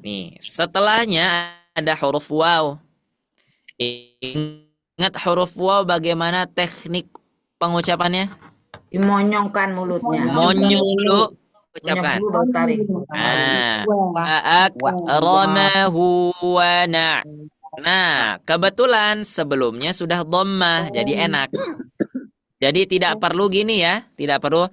Nih, setelahnya ada huruf waw. Ingat huruf waw bagaimana teknik pengucapannya? Dimonyongkan mulutnya. Monyong dulu ucapkan. Monyong dulu baru tarik. Fa'akramahu wa na'. Nah, kebetulan sebelumnya sudah dhammah, jadi enak. Jadi tidak perlu gini ya, tidak perlu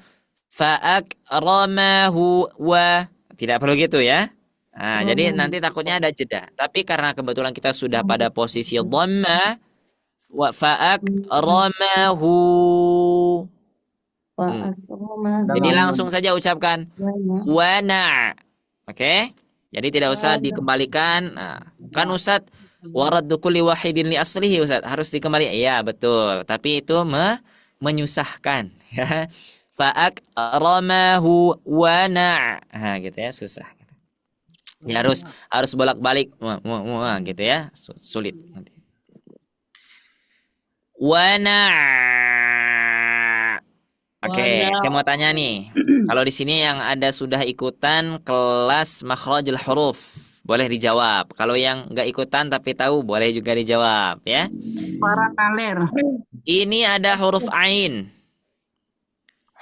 fa'akramahu wa, tidak perlu gitu ya. Nah, jadi nanti takutnya ada jeda. Tapi karena kebetulan kita sudah pada posisi dhammah, wa fa'akramahu. Jadi langsung saja ucapkan wa na'. Oke? Jadi tidak usah dikembalikan. Nah, kan Ustaz, waraddu kulli wahidin li aslihi, Ustaz, harus dikembali. Iya, betul. Tapi itu menyusahkan ya. Fa'akramahu wa na'. Nah, gitu ya, susah. Ya, harus bolak-balik gitu ya, sulit nanti. Wa na'. Oke, saya mau tanya nih. Kalau di sini yang ada sudah ikutan kelas makhrajul huruf, boleh dijawab. Kalau yang nggak ikutan tapi tahu, boleh juga dijawab ya. Suara kalir. Ini ada huruf ain.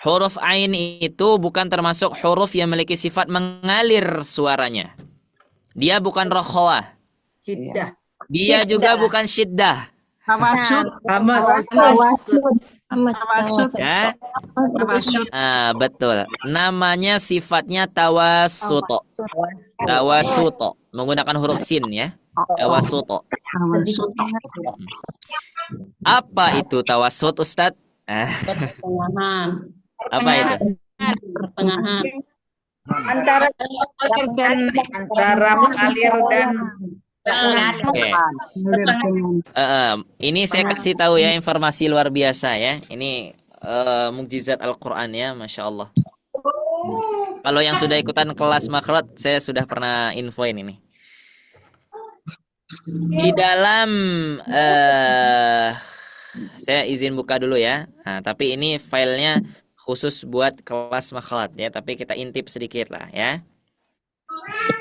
Huruf ain itu bukan termasuk huruf yang memiliki sifat mengalir suaranya. Dia bukan rokhawah. Syiddah. Dia juga bukan syiddah. Tawasud. Ya. Betul. Namanya sifatnya tawasuto. Tawasuto. Menggunakan huruf sin ya. Tawasuto. Apa itu tawasut, Ustadz? Pertengahan. Apa itu? Pertengahan. Antara mengalir dan Oke. Ini saya kasih tahu ya, informasi luar biasa ya. Ini mukjizat Al-Quran ya, Masya Allah. Kalau yang sudah ikutan kelas makhraj, saya sudah pernah infoin ini. Di dalam saya izin buka dulu ya. Nah, tapi ini filenya khusus buat kelas makhraj ya, tapi kita intip sedikit lah ya.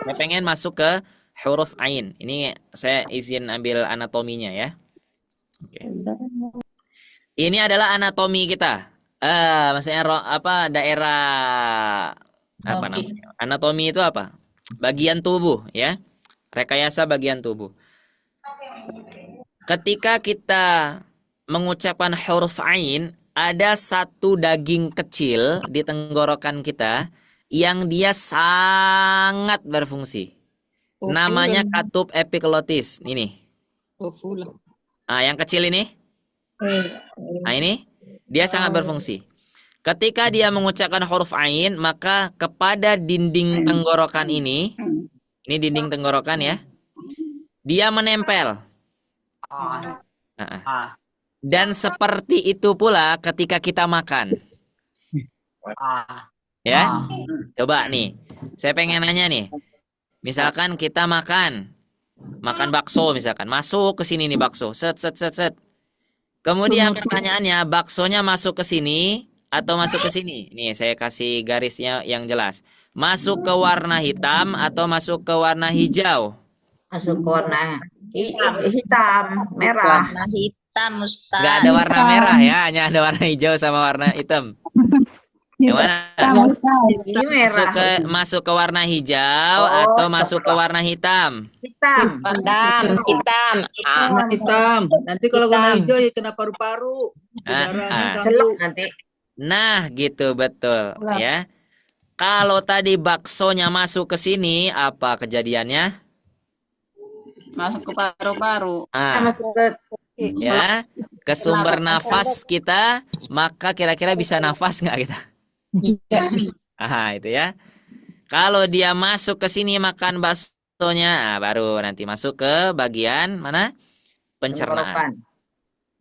Saya pengen masuk ke huruf ain. Ini saya izin ambil anatominya ya. Oke. Ini adalah anatomi kita. Maksudnya daerah apa namanya? Anatomi itu apa? Bagian tubuh ya. Rekayasa bagian tubuh. Ketika kita mengucapkan huruf ain, ada satu daging kecil di tenggorokan kita yang dia sangat berfungsi. Namanya katup epiglotis. Ini. Yang kecil ini. Nah, ini dia sangat berfungsi. Ketika dia mengucapkan huruf ain, maka kepada dinding tenggorokan ini dinding tenggorokan ya, dia menempel. Dan seperti itu pula ketika kita makan. Ya, coba nih. Saya pengen nanya nih. Misalkan kita makan bakso misalkan, masuk ke sini nih bakso, set set set set. Kemudian pertanyaannya, baksonya masuk ke sini atau masuk ke sini? Nih, saya kasih garisnya yang jelas. Masuk ke warna hitam atau masuk ke warna hijau? Masuk ke warna hitam, merah. Warna hitam, Ustaz. Nggak ada warna merah ya, hanya ada warna hijau sama warna hitam. Yang mana? Ini merah. Masuk ke warna hijau atau masuk ke warna hitam? Hitam. Hitam. Warna hitam. Nanti kalau warna hijau ya kena paru-paru. Seluk nanti. Nah, gitu betul ya. Kalau tadi baksonya masuk ke sini, apa kejadiannya? Masuk ke paru-paru. Masuk ke Ya, ke sumber nafas kita, maka kira-kira bisa nafas nggak kita? Itu ya. Kalau dia masuk ke sini makan baksonya, baru nanti masuk ke bagian mana? Pencernaan.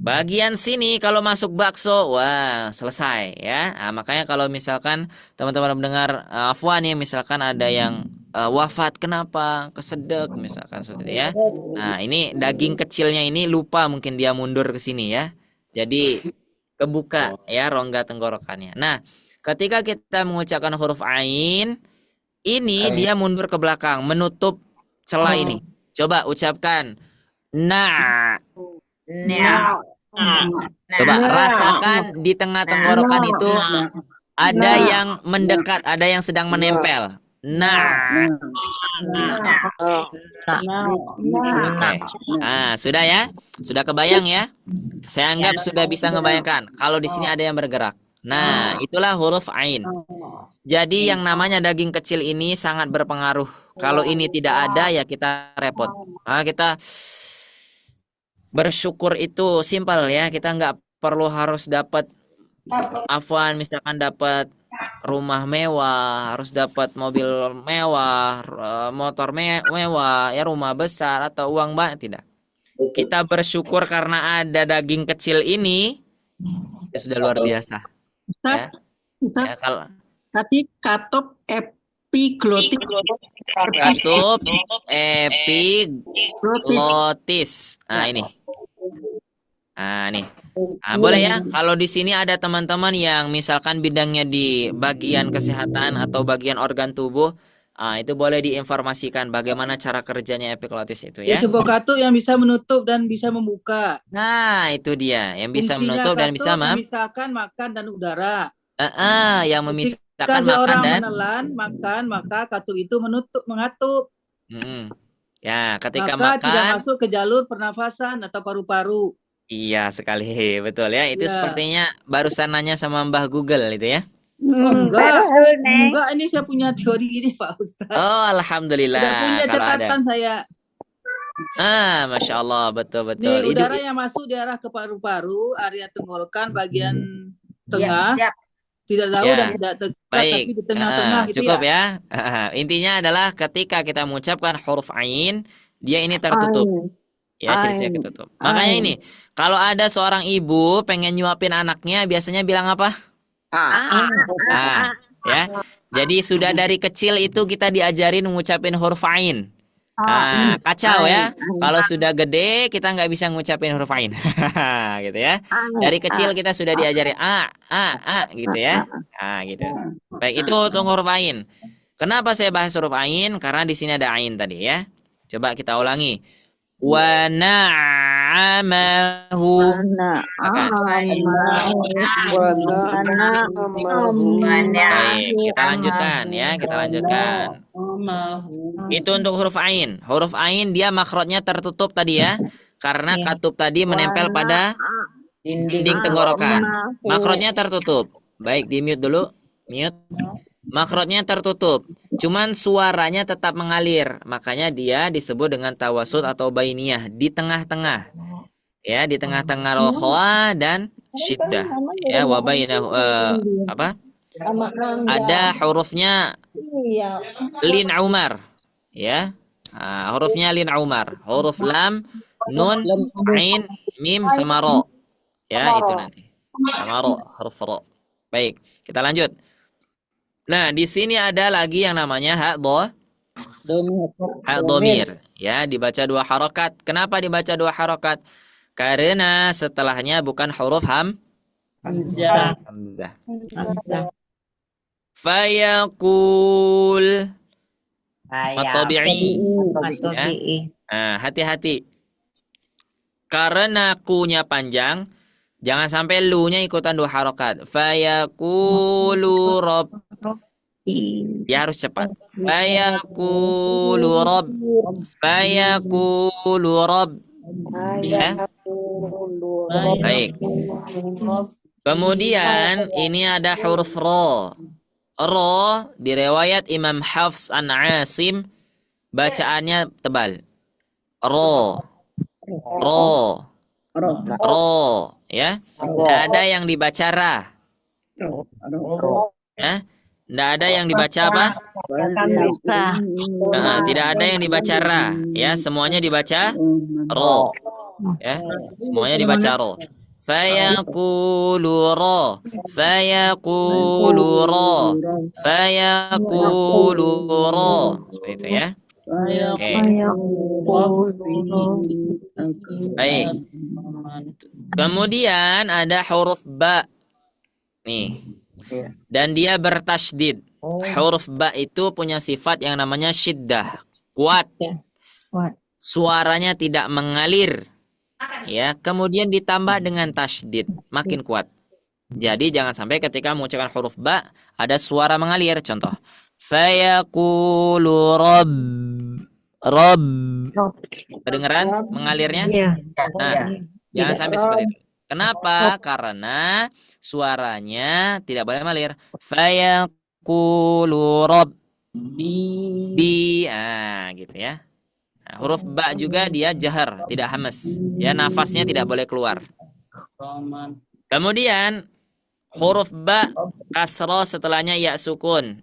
Bagian sini kalau masuk bakso, wah selesai ya. Makanya kalau misalkan teman-teman mendengar afwan ya, misalkan ada yang wafat kenapa? Kesedek misalkan seperti itu ya. Nah, ini daging kecilnya ini lupa mungkin dia mundur ke sini ya. Jadi kebuka ya rongga tenggorokannya. Nah, ketika kita mengucapkan huruf ain, ini dia mundur ke belakang, menutup celah ini. Coba ucapkan nah. Coba rasakan di tengah tenggorokan itu ada yang mendekat, ada yang sedang menempel. Oke. Sudah ya? Sudah kebayang ya? Saya anggap sudah bisa ngebayangkan. Kalau di sini ada yang bergerak. Nah, itulah huruf ain. Jadi yang namanya daging kecil ini sangat berpengaruh. Kalau ini tidak ada ya kita repot. Kita bersyukur itu simpel ya. Kita nggak perlu harus dapat afwan, misalkan dapat rumah mewah, harus dapat mobil mewah, motor mewah, ya rumah besar atau uang banyak, tidak. Kita bersyukur karena ada daging kecil ini, ya sudah luar biasa. Ustaz, Ya, kalau tapi katup epiglotis. katup epiglotis. Ini. Nih. Boleh ya, kalau di sini ada teman-teman yang misalkan bidangnya di bagian kesehatan atau bagian organ tubuh, itu boleh diinformasikan bagaimana cara kerjanya epiglotis itu ya. Sebuah katup yang bisa menutup dan bisa membuka. Nah, itu dia, yang bisa menutup dan bisa memisahkan makan dan udara. Yang memisahkan Jika makan seorang dan menelan makan, maka katup itu mengatup. Ya, ketika Maka tidak makan masuk ke jalur pernafasan atau paru-paru. iya sekali, betul ya. Itu sepertinya barusan nanya sama Mbah Google itu ya. Enggak, ini saya punya teori ini Pak Ustaz. Oh, alhamdulillah. Sudah punya Kalau ada. catatan saya. Masya Allah, betul. Nih, udara yang masuk di arah ke paru-paru, area tenggorokan bagian tengah. Tidak tahu dan tidak tegak, baik. tapi di tengah-tengah gitu cukup ya. Intinya adalah ketika kita mengucapkan huruf ain, dia ini tertutup. Ya, ciri-cirinya ketutup. Makanya ini, kalau ada seorang ibu pengen nyuapin anaknya, biasanya bilang apa? Ya. Jadi sudah dari kecil itu kita diajarin mengucapin huruf ain. Kacau ya. Kalau sudah gede kita nggak bisa ngucapin huruf ain. Gitu ya. Dari kecil kita sudah diajarin gitu ya. Gitu. Baik, itu untuk huruf ain. Kenapa saya bahas huruf ain? Karena di sini ada ain tadi ya. Coba kita ulangi. Wa na'amahu. Baik, kita lanjutkan ya, Itu untuk huruf ain. Huruf ain dia makrotnya tertutup tadi ya, karena katup tadi menempel pada dinding tenggorokan. Makrotnya tertutup. Baik, di mute dulu. Mute. Makrotnya tertutup. Cuman suaranya tetap mengalir. Makanya dia disebut dengan tawasud atau bainiyah, di tengah-tengah. Ya, di tengah-tengah rokhwa dan syiddah. Ya, wa bainahu ada hurufnya lin umar. Ya. Hurufnya lin umar. Huruf lam, nun, ain, mim sama ro. Ya, itu nanti. Sama ro, huruf ro. Baik, kita lanjut. Nah, di sini ada lagi yang namanya hak domir. Ya, dibaca 2 harokat. Kenapa dibaca 2 harokat? Karena setelahnya bukan huruf hamzah. Fayaqul matabi'i. Ya. Nah, hati-hati. Karena ku-nya panjang, jangan sampai lu-nya ikutan 2 harokat. Fayaqulu rabb. Ya harus cepat. Fayaqulu rabb. Fayaqulu rabb. Ya. Baik. Kemudian ini ada huruf ro. Ro di riwayat Imam Hafs an Asim bacaannya tebal. Ro. Ro. Ro, ya. Tidak ada yang dibaca ra. Ya. Tidak ada yang dibaca apa? Tidak ada yang dibaca ra, ya. Semuanya dibaca ro. Ya. Semuanya dibaca ro. Fayaqulu ra. Fayaqulu ra. Fayaqulu ra. Seperti itu ya. Oke. Baik. Kemudian ada huruf ba. Nih. Dan dia bertasydid. Huruf ba itu punya sifat yang namanya syiddah, kuat. Suaranya tidak mengalir. Ya, kemudian ditambah dengan tasydid, makin kuat. Jadi jangan sampai ketika mengucapkan huruf ba ada suara mengalir. Contoh, fayaqulu rabb. Rabb. Kedengeran mengalirnya? Nah, jangan sampai seperti itu. Kenapa? Karena suaranya tidak boleh mengalir. Fayaqulu rabb. Bi. Gitu ya. Nah, huruf ba juga dia jahar, tidak hamas. Ya, nafasnya tidak boleh keluar. Kemudian huruf ba kasroh setelahnya ya sukun.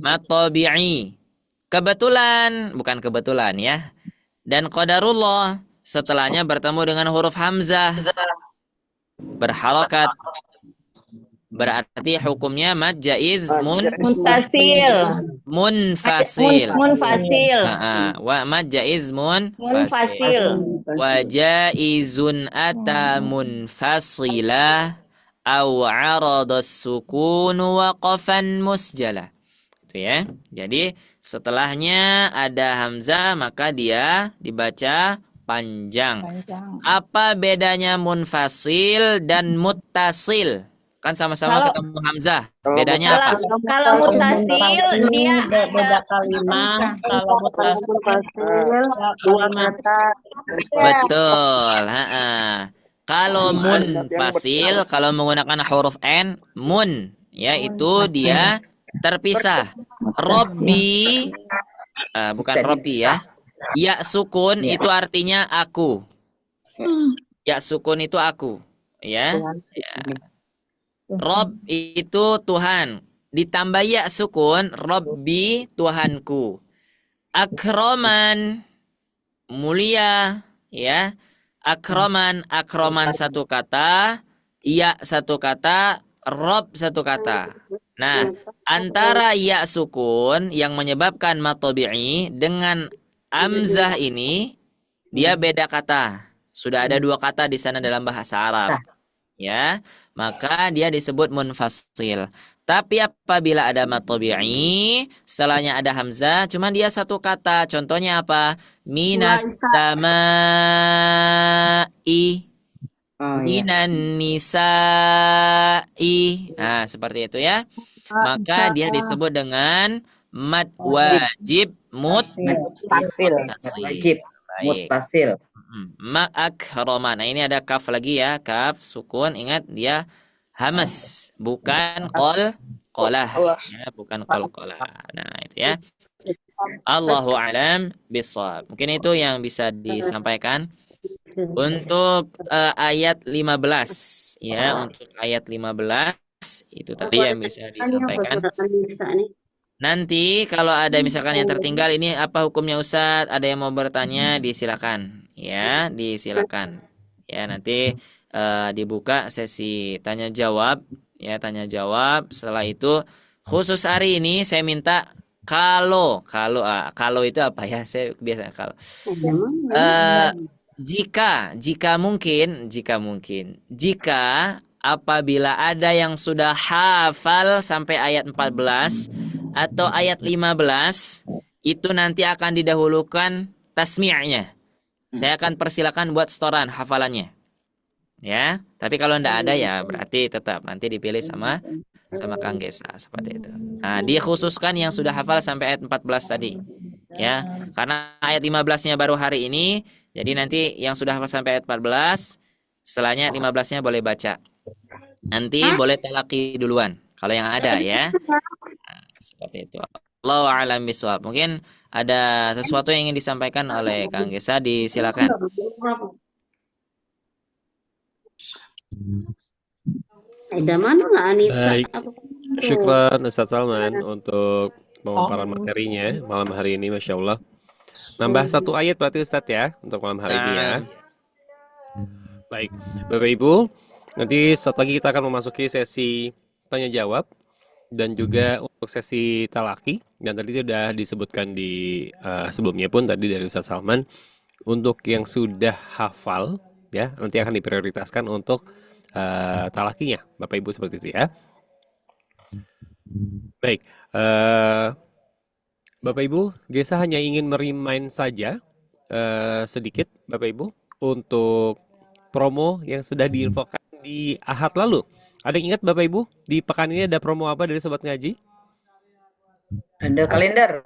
Matabi'i. Kebetulan, bukan kebetulan ya. Dan qadarullah setelahnya bertemu dengan huruf hamzah berharakat. Berarti hukumnya mad jaiz munfasil. Wa mad jaiz munfasil. Wa jaizun ata munfasila aw arada sukun waqafan musjala. Itu ya. Jadi setelahnya ada hamzah maka dia dibaca panjang. Apa bedanya munfasil dan muttasil? Kan sama-sama ketemu hamzah. Bedanya apa? Kalau mutasil dia beda kalimat. Kalau mutasil dua kata. Betul. Kalau munfasil, kalau menggunakan huruf n, mun, ya itu dia terpisah. Robbi, bukan Robbi ya. Ya sukun itu artinya aku. Ya sukun itu aku, ya. Rob itu Tuhan. Ditambah ya sukun, Robbi Tuhanku. Akroman mulia, ya. Akroman satu kata, ya satu kata, Rob satu kata. Nah, antara ya sukun yang menyebabkan matobi'i dengan amzah ini dia beda kata. Sudah ada 2 kata di sana dalam bahasa Arab. Ya, maka dia disebut munfasil. Tapi apabila ada matobi'i, setelahnya ada hamzah, cuman dia 1 kata. Contohnya apa? Minas sama'i, minan nisa'i. Nah, seperti itu ya. Maka dia disebut dengan mad wajib muttasil. Wajib muttasil. Ma'akroma. Nah, ini ada kaf lagi ya, kaf sukun. Ingat dia hamas, bukan qolah. Ya, bukan qolah. Nah, itu ya. Allahu a'lam bishawab. Mungkin itu yang bisa disampaikan untuk ayat 15 ya, untuk ayat 15 itu tadi yang bisa disampaikan. Nanti kalau ada misalkan yang tertinggal ini apa hukumnya Ustadz? Ada yang mau bertanya disilakan ya, disilakan. Ya, nanti dibuka sesi tanya jawab, ya, tanya jawab. Setelah itu khusus hari ini saya minta kalau itu apa ya? Saya biasa kalau jika mungkin apabila ada yang sudah hafal sampai ayat 14 atau ayat 15 itu nanti akan didahulukan tasmi'nya. Saya akan persilakan buat setoran hafalannya. Ya, tapi kalau enggak ada ya berarti tetap nanti dipilih sama Kang Gesa seperti itu. Nah, dikhususkan yang sudah hafal sampai ayat 14 tadi. Ya, karena ayat 15-nya baru hari ini, jadi nanti yang sudah hafal sampai ayat 14, setelahnya 15-nya boleh baca. Nanti boleh talaki duluan kalau yang ada ya. Nah, seperti itu. Allahu a'lam bishawab. Mungkin ada sesuatu yang ingin disampaikan oleh Kang Gesa, disilakan. Ada mana nggak Anissa? Baik, syukran Ustaz Salman untuk pemaparan materinya malam hari ini, Masya Allah. Nambah satu ayat berarti Ustaz ya untuk malam hari ini ya. Baik, Bapak Ibu, nanti saat lagi kita akan memasuki sesi tanya jawab dan juga untuk sesi talaki, dan tadi sudah disebutkan di sebelumnya pun tadi dari Ustaz Salman, untuk yang sudah hafal ya nanti akan diprioritaskan untuk talakinya, Bapak Ibu, seperti itu ya. Baik, Bapak Ibu, Gesa hanya ingin merimain saja sedikit Bapak Ibu untuk promo yang sudah diinfokan di Ahad lalu. Ada yang ingat Bapak Ibu di pekan ini ada promo apa dari Sobat Ngaji? Ada kalender.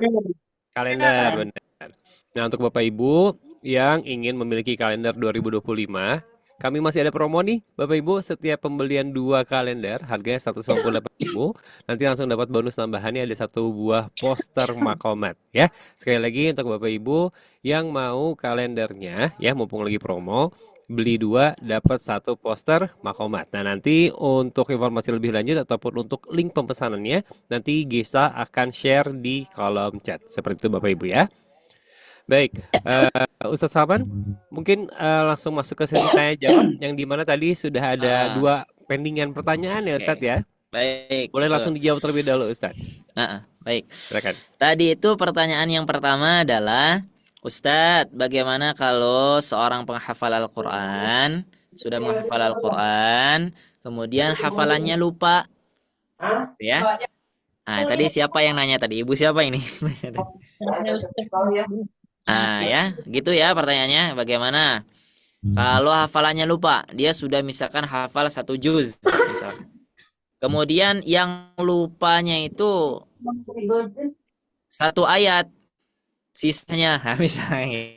Kalender, benar. Nah, untuk Bapak Ibu yang ingin memiliki kalender 2025, kami masih ada promo nih, Bapak Ibu. Setiap pembelian 2 kalender, harganya 198.000, nanti langsung dapat bonus tambahannya, ada 1 buah poster Makomat ya. Sekali lagi untuk Bapak Ibu yang mau kalendernya ya, mumpung lagi promo, beli 2 dapat 1 poster Makomat. Nah, nanti untuk informasi lebih lanjut ataupun untuk link pemesanannya, nanti Gesa akan share di kolom chat. Seperti itu Bapak Ibu ya. Baik, Ustadz Salman, mungkin langsung masuk ke sesi tanya jawab yang dimana tadi sudah ada 2 pendingan pertanyaan ya Ustadz ya. Baik. Boleh langsung dijawab terlebih dahulu Ustadz. Baik. Silakan. Tadi itu pertanyaan yang pertama adalah, Ustadz, bagaimana kalau seorang penghafal Al-Quran sudah menghafal Al-Quran, kemudian hafalannya lupa, ya? Nah, tadi siapa yang nanya tadi? Ibu siapa ini? Ya, gitu ya pertanyaannya. Bagaimana kalau hafalannya lupa? Dia sudah misalkan hafal 1 juz, misalkan. Kemudian yang lupanya itu 1 ayat, sisanya, misalnya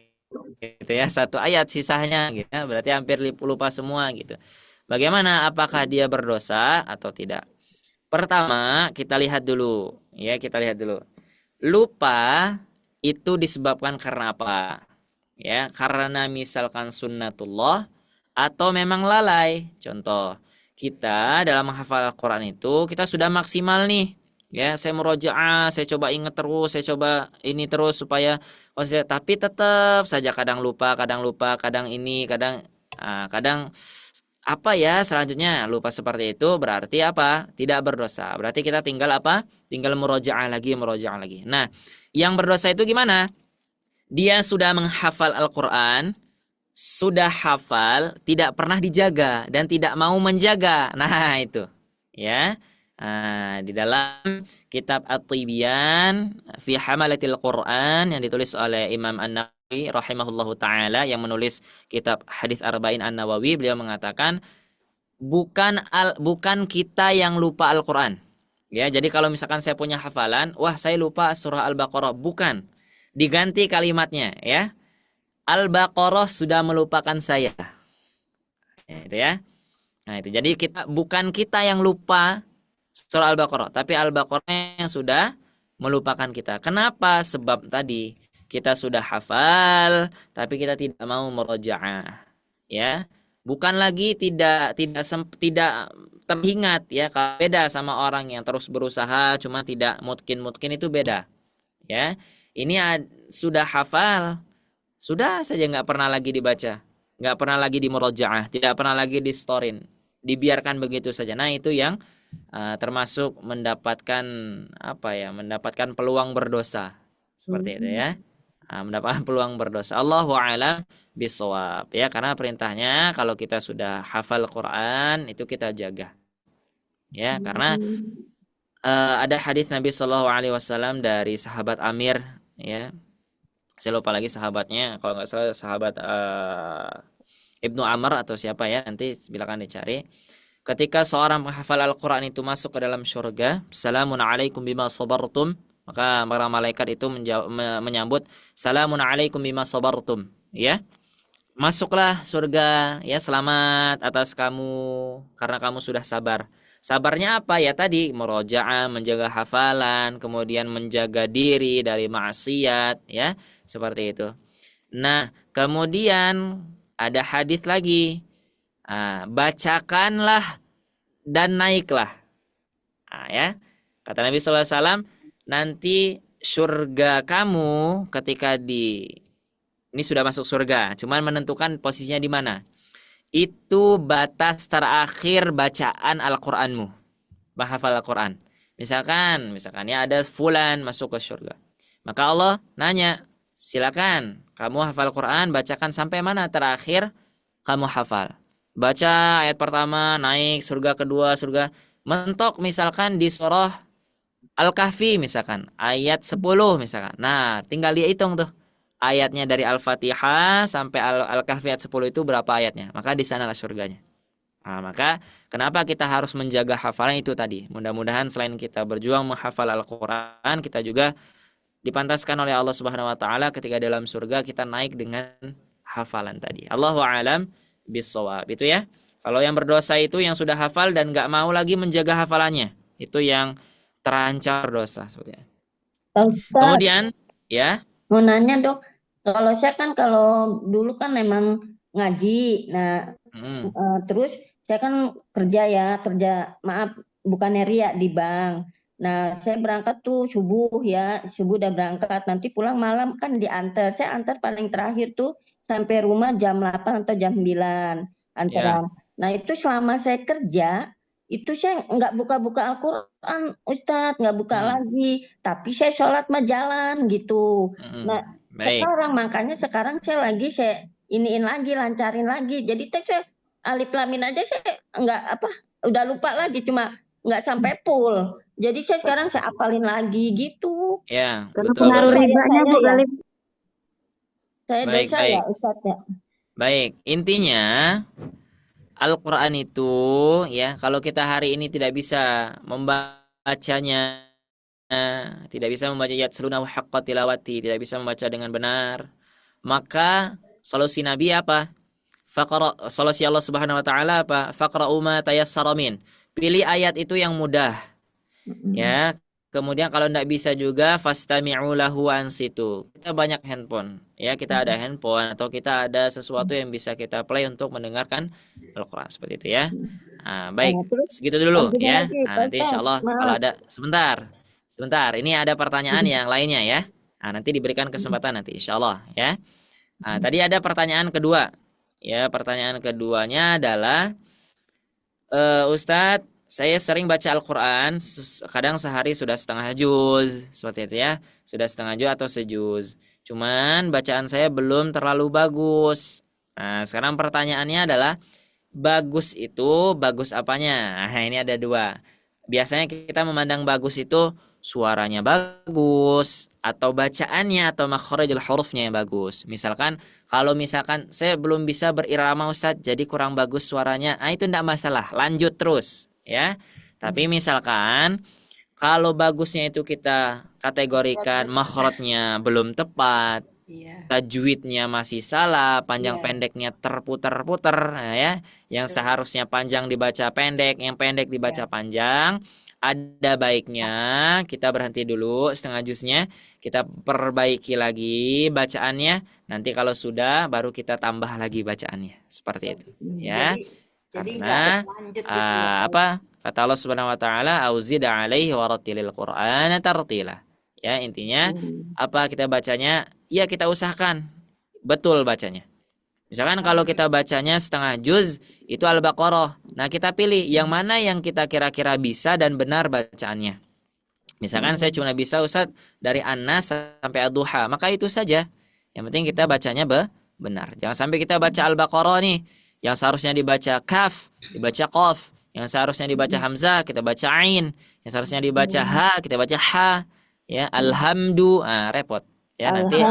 gitu ya, 1 ayat sisanya, gitu. Berarti hampir lupa semua gitu. Bagaimana? Apakah dia berdosa atau tidak? Pertama, kita lihat dulu, ya, lupa itu disebabkan karena apa? Ya, karena misalkan sunnatullah atau memang lalai. Contoh, kita dalam menghafal Al-Quran itu kita sudah maksimal nih. Ya, saya murojaah, saya coba ingat terus, saya coba ini terus supaya tapi tetap saja kadang lupa, kadang ini, kadang apa ya selanjutnya lupa seperti itu, berarti apa? Tidak berdosa. Berarti kita tinggal apa? Tinggal murojaah lagi. Nah, yang berdosa itu gimana? Dia sudah menghafal Al-Quran, sudah hafal, tidak pernah dijaga dan tidak mau menjaga. Nah, itu. Ya. Di dalam kitab At-Tibyan fi Hamalatil Quran yang ditulis oleh Imam An-Nawawi rahimahullahu taala, yang menulis kitab Hadis Arba'in An-Nawawi, beliau mengatakan bukan kita yang lupa Al-Quran. Ya, jadi kalau misalkan saya punya hafalan, wah saya lupa surah Al-Baqarah, bukan. Diganti kalimatnya ya. Al-Baqarah sudah melupakan saya. Itu ya. Nah, itu. Jadi bukan kita yang lupa surah Al-Baqarah, tapi Al-Baqarah yang sudah melupakan kita. Kenapa? Sebab tadi kita sudah hafal tapi kita tidak mau murojaah. Ya. Bukan lagi tidak teringat ya, beda sama orang yang terus berusaha cuma tidak mungkin itu beda. Ya. Ini sudah hafal, sudah saja nggak pernah lagi dibaca. nggak pernah lagi dimurojaah, tidak pernah lagi distorin, dibiarkan begitu saja. Nah, itu yang termasuk mendapatkan mendapatkan peluang berdosa seperti itu ya. Mendapatkan peluang berdosa. Allahu a'lam bishawab ya, karena perintahnya kalau kita sudah hafal Quran itu kita jaga. Ya, karena ada hadis Nabi Shallallahu alaihi wasallam dari sahabat Amir ya. Saya lupa lagi sahabatnya, kalau nggak salah sahabat Ibnu Amr atau siapa ya, nanti silakan dicari. Ketika seorang penghafal Al-Quran itu masuk ke dalam surga, Salamun alaikum bima sabartum, maka para malaikat itu menyambut, Salamun alaikum bima sabartum, ya. Masuklah surga, ya, selamat atas kamu karena kamu sudah sabar. Sabarnya apa? Ya tadi, murojaah, menjaga hafalan, kemudian menjaga diri dari maksiat, ya, seperti itu. Nah, kemudian ada hadis lagi, bacakanlah dan naiklah. Ya, kata Nabi SAW, nanti surga kamu ketika ini sudah masuk surga, cuman menentukan posisinya di mana. Itu batas terakhir bacaan Al-Qur'anmu, menghafal Al-Qur'an. Misalkan ya ada fulan masuk ke surga. Maka Allah nanya, silakan kamu hafal Quran, bacakan sampai mana terakhir kamu hafal. Baca ayat pertama, naik surga kedua, surga mentok misalkan di surah Al-Kahfi misalkan, ayat 10 misalkan. Nah, tinggal dia hitung tuh. Ayatnya dari Al-Fatihah sampai Al-Kahfi ayat 10 itu berapa ayatnya. Maka di sanalah surganya. Nah, maka kenapa kita harus menjaga hafalan itu tadi. Mudah-mudahan selain kita berjuang menghafal Al-Quran, kita juga dipantaskan oleh Allah Subhanahu wa taala ketika dalam surga kita naik dengan hafalan tadi. Allahu a'lam bishawab. Itu ya. Kalau yang berdosa itu yang sudah hafal dan enggak mau lagi menjaga hafalannya. Itu yang terancam dosa sebetulnya. Kemudian ya, mau nanya Dok, kalau saya kan kalau dulu kan memang ngaji. Nah, terus saya kan kerja maaf bukannya ria di bank. Nah, saya berangkat tuh subuh udah berangkat, nanti pulang malam kan diantar. Saya antar paling terakhir tuh sampai rumah jam 8 atau jam 9 antaran. Nah, itu selama saya kerja, itu saya nggak buka-buka Al-Quran, Ustadz, nggak buka lagi. Tapi saya sholat mah jalan gitu. Nah, sekarang makanya sekarang saya iniin lagi, lancarin lagi. Jadi saya alif lam mim aja saya udah lupa lagi, cuma nggak sampai full. Jadi saya sekarang saya apalin lagi gitu. Ya, karena betul, pengaruh betul. ribanya Bu kali. Saya Baik, dosa baik. ya Ustadz ya. Baik, intinya Al-Quran itu ya, kalau kita hari ini tidak bisa membacanya, tidak bisa membaca yatlunahu haqqa tilawati, tidak bisa membaca dengan benar, maka solusi Nabi apa? Solusi Allah Subhanahu wa taala apa? Faqra'u ma tayassara min. Pilih ayat itu yang mudah. Ya. Kemudian kalau tidak bisa juga fastami'u lahu ansitu. Kita banyak handphone, ya, kita ada handphone atau kita ada sesuatu yang bisa kita play untuk mendengarkan Al-Quran seperti itu ya. Nah, baik, segitu dulu ya. Nah, nanti insyaallah kalau ada sebentar, ini ada pertanyaan yang lainnya ya. Nah, nanti diberikan kesempatan nanti insyaallah ya. Nah, tadi ada pertanyaan kedua. Ya, pertanyaan keduanya adalah Ustadz, saya sering baca Al-Quran, kadang sehari sudah setengah juz, seperti itu ya. Sudah setengah juz atau sejuz. Cuman bacaan saya belum terlalu bagus. Nah, sekarang pertanyaannya adalah, bagus itu, bagus apanya? Nah, ini ada dua. Biasanya kita memandang bagus itu suaranya bagus, atau bacaannya, atau makharijul hurufnya yang bagus. Misalkan, kalau misalkan saya belum bisa berirama Ustadz, jadi kurang bagus suaranya, nah itu tidak masalah, lanjut terus. Ya, tapi misalkan kalau bagusnya itu kita kategorikan makhrajnya belum tepat, tajwidnya masih salah, panjang pendeknya terputar-putar, nah ya, yang seharusnya panjang dibaca pendek, yang pendek dibaca panjang, ada baiknya kita berhenti dulu setengah juznya, kita perbaiki lagi bacaannya, nanti kalau sudah baru kita tambah lagi bacaannya, seperti itu, ya. Karena apa kata Allah Subhanahu wa taala, auzid alaihi warattilil qur'ana tartila. Ya, intinya apa kita bacanya, ya kita usahakan betul bacanya. Misalkan kalau kita bacanya setengah juz itu Al-Baqarah. Nah, kita pilih yang mana yang kita kira-kira bisa dan benar bacaannya. Misalkan saya cuma bisa Ustadz dari An-Nas sampai Ad-Duha, maka itu saja. Yang penting kita bacanya benar. Jangan sampai kita baca Al-Baqarah nih, yang seharusnya dibaca kaf, dibaca qaf, yang seharusnya dibaca hamzah, kita baca ain, yang seharusnya dibaca ha, kita baca ha, ya, alhamdu, repot. Ya, nanti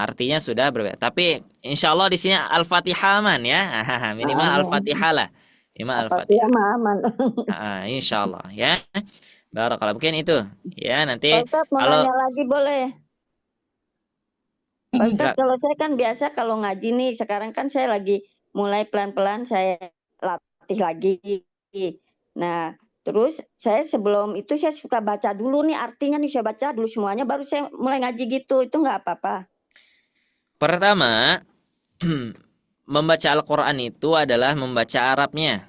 artinya sudah berbeda. Tapi insya Allah di sini Al-Fatihah aman ya. Minimal Al-Fatihah lah. Minimal Al-Fatihah. aman. Insya Allah ya. Barakallah, mungkin itu. Ya, nanti Ustaz, mau kalau nanya lagi boleh? Ustaz, kalau saya kan biasa kalau ngaji nih, sekarang kan saya lagi mulai pelan-pelan saya latih lagi. Nah, terus saya sebelum itu saya suka baca dulu nih artinya nih, saya baca dulu semuanya baru saya mulai ngaji gitu. Itu nggak apa-apa. pertama, membaca Al-Quran itu adalah membaca Arabnya.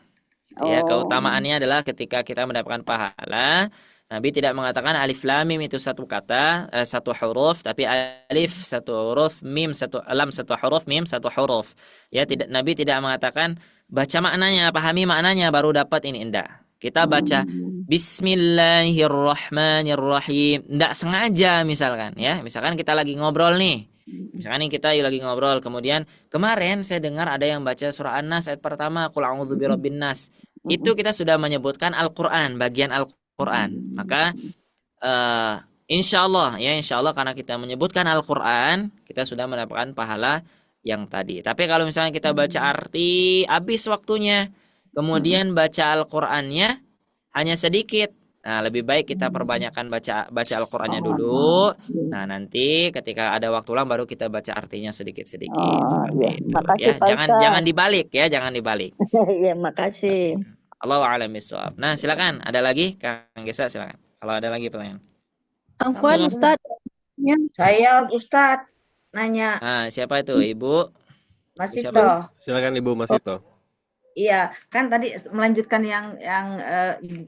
Gitu ya. Keutamaannya adalah ketika kita mendapatkan pahala, Nabi tidak mengatakan alif lam mim itu satu kata, satu huruf, tapi alif satu huruf, mim satu lam satu huruf, mim satu huruf. Ya, tidak, Nabi tidak mengatakan baca maknanya, pahami maknanya baru dapat ini, enggak. Kita baca Bismillahirrahmanirrahim. Enggak sengaja misalkan ya. Misalkan kita lagi ngobrol nih. Misalkan nih kita lagi ngobrol, kemudian kemarin saya dengar ada yang baca surah An-Nas ayat pertama, Qul a'udzu birabbin nas. Itu kita sudah menyebutkan Al-Qur'an, bagian Al-Qur'an. Maka insya Allah karena kita menyebutkan Al-Qur'an, kita sudah mendapatkan pahala yang tadi. Tapi kalau misalnya kita baca arti, habis waktunya, kemudian baca Al-Qur'annya hanya sedikit. Nah, lebih baik kita perbanyakkan baca Al-Qur'annya dulu. Nah, nanti ketika ada waktu luang baru kita baca artinya sedikit-sedikit. Makasih, ya. Jangan dibalik ya, jangan dibalik. Ya, makasih. Allahu a'lam bishawab. Nah, silakan. Ada lagi Kang Gesa, silakan. Kalau ada lagi pertanyaan. Afwan Ustaz. Saya Ustaz nanya. Nah, siapa itu? Ibu? Mas Ito. Silakan Ibu Mas Ito. Iya, kan tadi melanjutkan yang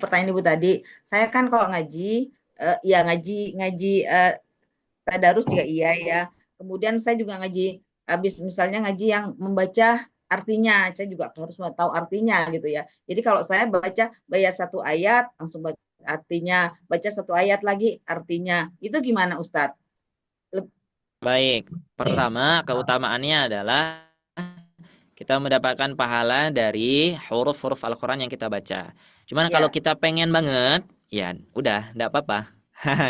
pertanyaan Ibu tadi. Saya kan kalau ngaji, ya ngaji tadarus juga iya ya. Kemudian saya juga ngaji, habis misalnya ngaji yang membaca artinya, saya juga harus tahu artinya gitu ya. Jadi kalau saya baca satu ayat, langsung baca artinya, baca satu ayat lagi artinya. Itu gimana Ustadz? Baik, pertama keutamaannya adalah kita mendapatkan pahala dari huruf-huruf Al-Quran yang kita baca. Cuman kalau kita pengen banget, ya udah, enggak apa-apa.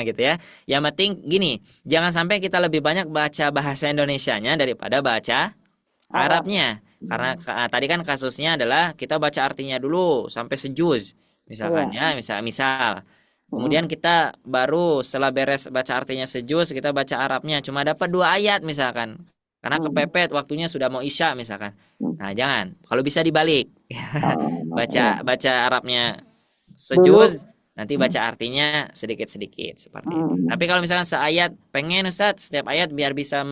Gitu ya. Yang penting gini, jangan sampai kita lebih banyak baca bahasa Indonesianya daripada baca Arabnya. Karena tadi kan kasusnya adalah kita baca artinya dulu sampai sejuz. Misalkan ya, misal. Kemudian kita baru setelah beres baca artinya sejuz, kita baca Arabnya cuma dapat 2 ayat misalkan. Karena kepepet waktunya sudah mau isya misalkan. Nah, jangan. Kalau bisa dibalik. baca Arabnya sejuz, nanti baca artinya sedikit-sedikit seperti itu. Tapi kalau misalkan seayat, pengen Ustadz setiap ayat biar bisa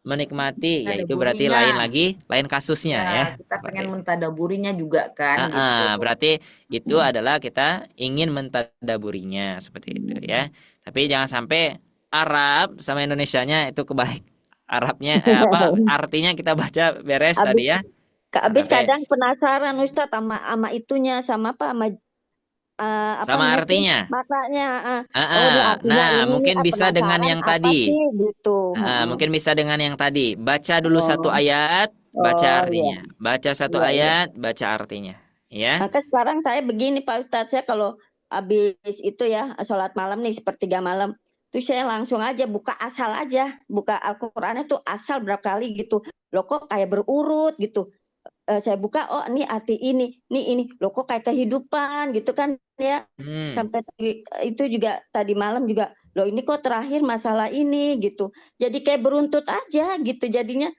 menikmati, ya itu berarti lain kasusnya ya. Kita pengen mentadaburinya juga kan. Gitu. Berarti itu adalah kita ingin mentadaburinya seperti itu ya. Tapi jangan sampai Arab sama Indonesianya itu kebalik. Arabnya artinya kita baca beres tadi ya. Habis kadang penasaran Ustadz sama itunya sama artinya. Maknanya. Nah, mungkin bisa dengan yang tadi. Gitu. Mungkin bisa dengan yang tadi. Baca dulu satu ayat, baca artinya. Baca satu ayat, baca artinya. Ya. Maka sekarang saya begini Pak Ustadz, saya kalau habis itu ya sholat malam nih sepertiga malam. Terus saya langsung aja buka Al-Qur'annya tuh asal berapa kali gitu. Loh kok kayak berurut gitu. Saya buka, oh ini arti ini. Loh kok kayak kehidupan gitu kan ya. Sampai itu juga tadi malam juga, loh ini kok terakhir masalah ini gitu. Jadi kayak beruntut aja gitu jadinya.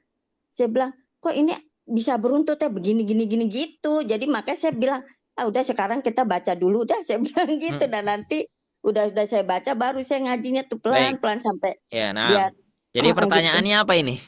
Saya bilang, kok ini bisa beruntut ya begini gitu. Jadi makanya saya bilang, udah sekarang kita baca dulu dah, saya bilang gitu. Dan nanti udah saya baca baru saya ngajinya tuh pelan-pelan sampai jadi pertanyaannya apa ini?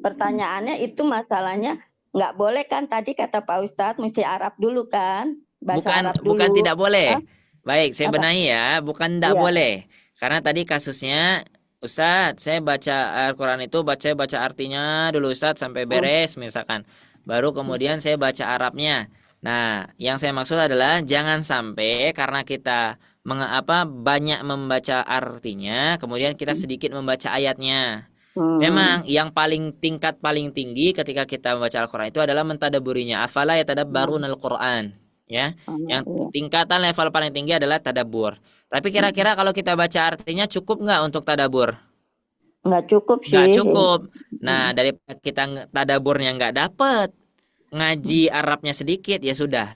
Pertanyaannya itu masalahnya nggak boleh kan tadi kata Pak Ustadz mesti Arab dulu kan, bahasa Arab dulu. Bukan tidak boleh. Baik, saya benahi ya, bukan tidak boleh. Karena tadi kasusnya Ustadz, saya baca Al-Quran itu baca artinya dulu Ustadz sampai beres misalkan. Baru kemudian saya baca Arabnya. Nah, yang saya maksud adalah jangan sampai karena kita banyak membaca artinya, kemudian kita sedikit membaca ayatnya. Memang yang tingkat paling tinggi ketika kita membaca Al-Quran itu adalah mentadaburinya. Afala yatadabbaruna al-Quran. Ya, yang tingkatan level paling tinggi adalah tadabbur. Tapi kira-kira kalau kita baca artinya cukup nggak untuk tadabbur? Nggak cukup sih. Nggak cukup. Nah, dari kita tadabburnya nggak dapet, ngaji Arabnya sedikit ya sudah.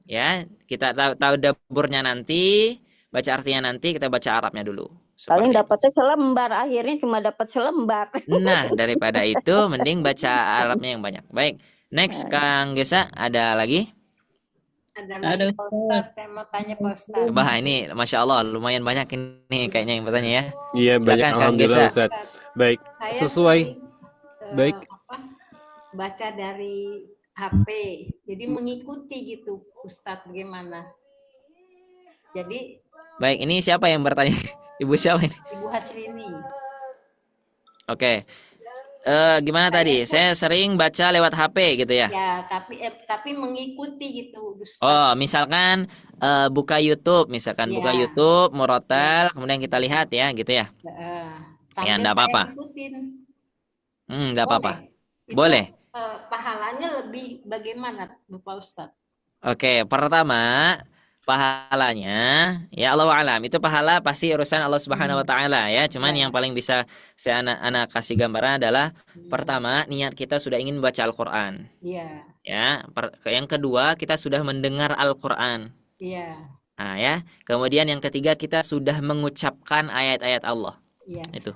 Ya, kita tahu tadabburnya nanti, baca artinya nanti, kita baca Arabnya dulu. Paling dapatnya selembar, akhirnya cuma dapat selembar. Nah, daripada itu mending baca Arabnya yang banyak. Baik, next Kang Gesa, ada lagi? Ada Pak Ustadz, saya mau tanya Pak Ustadz. Coba ini, Masya Allah, lumayan banyak ini kayaknya yang bertanya ya. Iya, banyak. Silakan, Kang Alhamdulillah Gesa. Ustaz. Baik, Saya sesuai. Baik. Baca dari HP, jadi mengikuti gitu Ustadz bagaimana. Jadi Baik, ini siapa yang bertanya? Ibu siapa ini? Ibu Haslini. Oke. Gimana tadi? Saya sering baca lewat HP gitu ya. Ya, tapi mengikuti gitu Ustadz. Oh, misalkan buka YouTube, buka YouTube, murotal, kemudian kita lihat ya, gitu ya. Ya, enggak apa-apa. Enggak apa-apa. Boleh. Pahalanya lebih bagaimana, Bapak Ustadz? Oke, pertama pahalanya ya Allah alam, itu pahala pasti urusan Allah Subhanahu wa taala ya. Cuman yang paling bisa saya anak kasih gambaran adalah pertama niat kita sudah ingin baca Al-Qur'an. Iya. Ya, yang kedua kita sudah mendengar Al-Qur'an. Iya. Nah, ya. Kemudian yang ketiga kita sudah mengucapkan ayat-ayat Allah. Iya. Itu.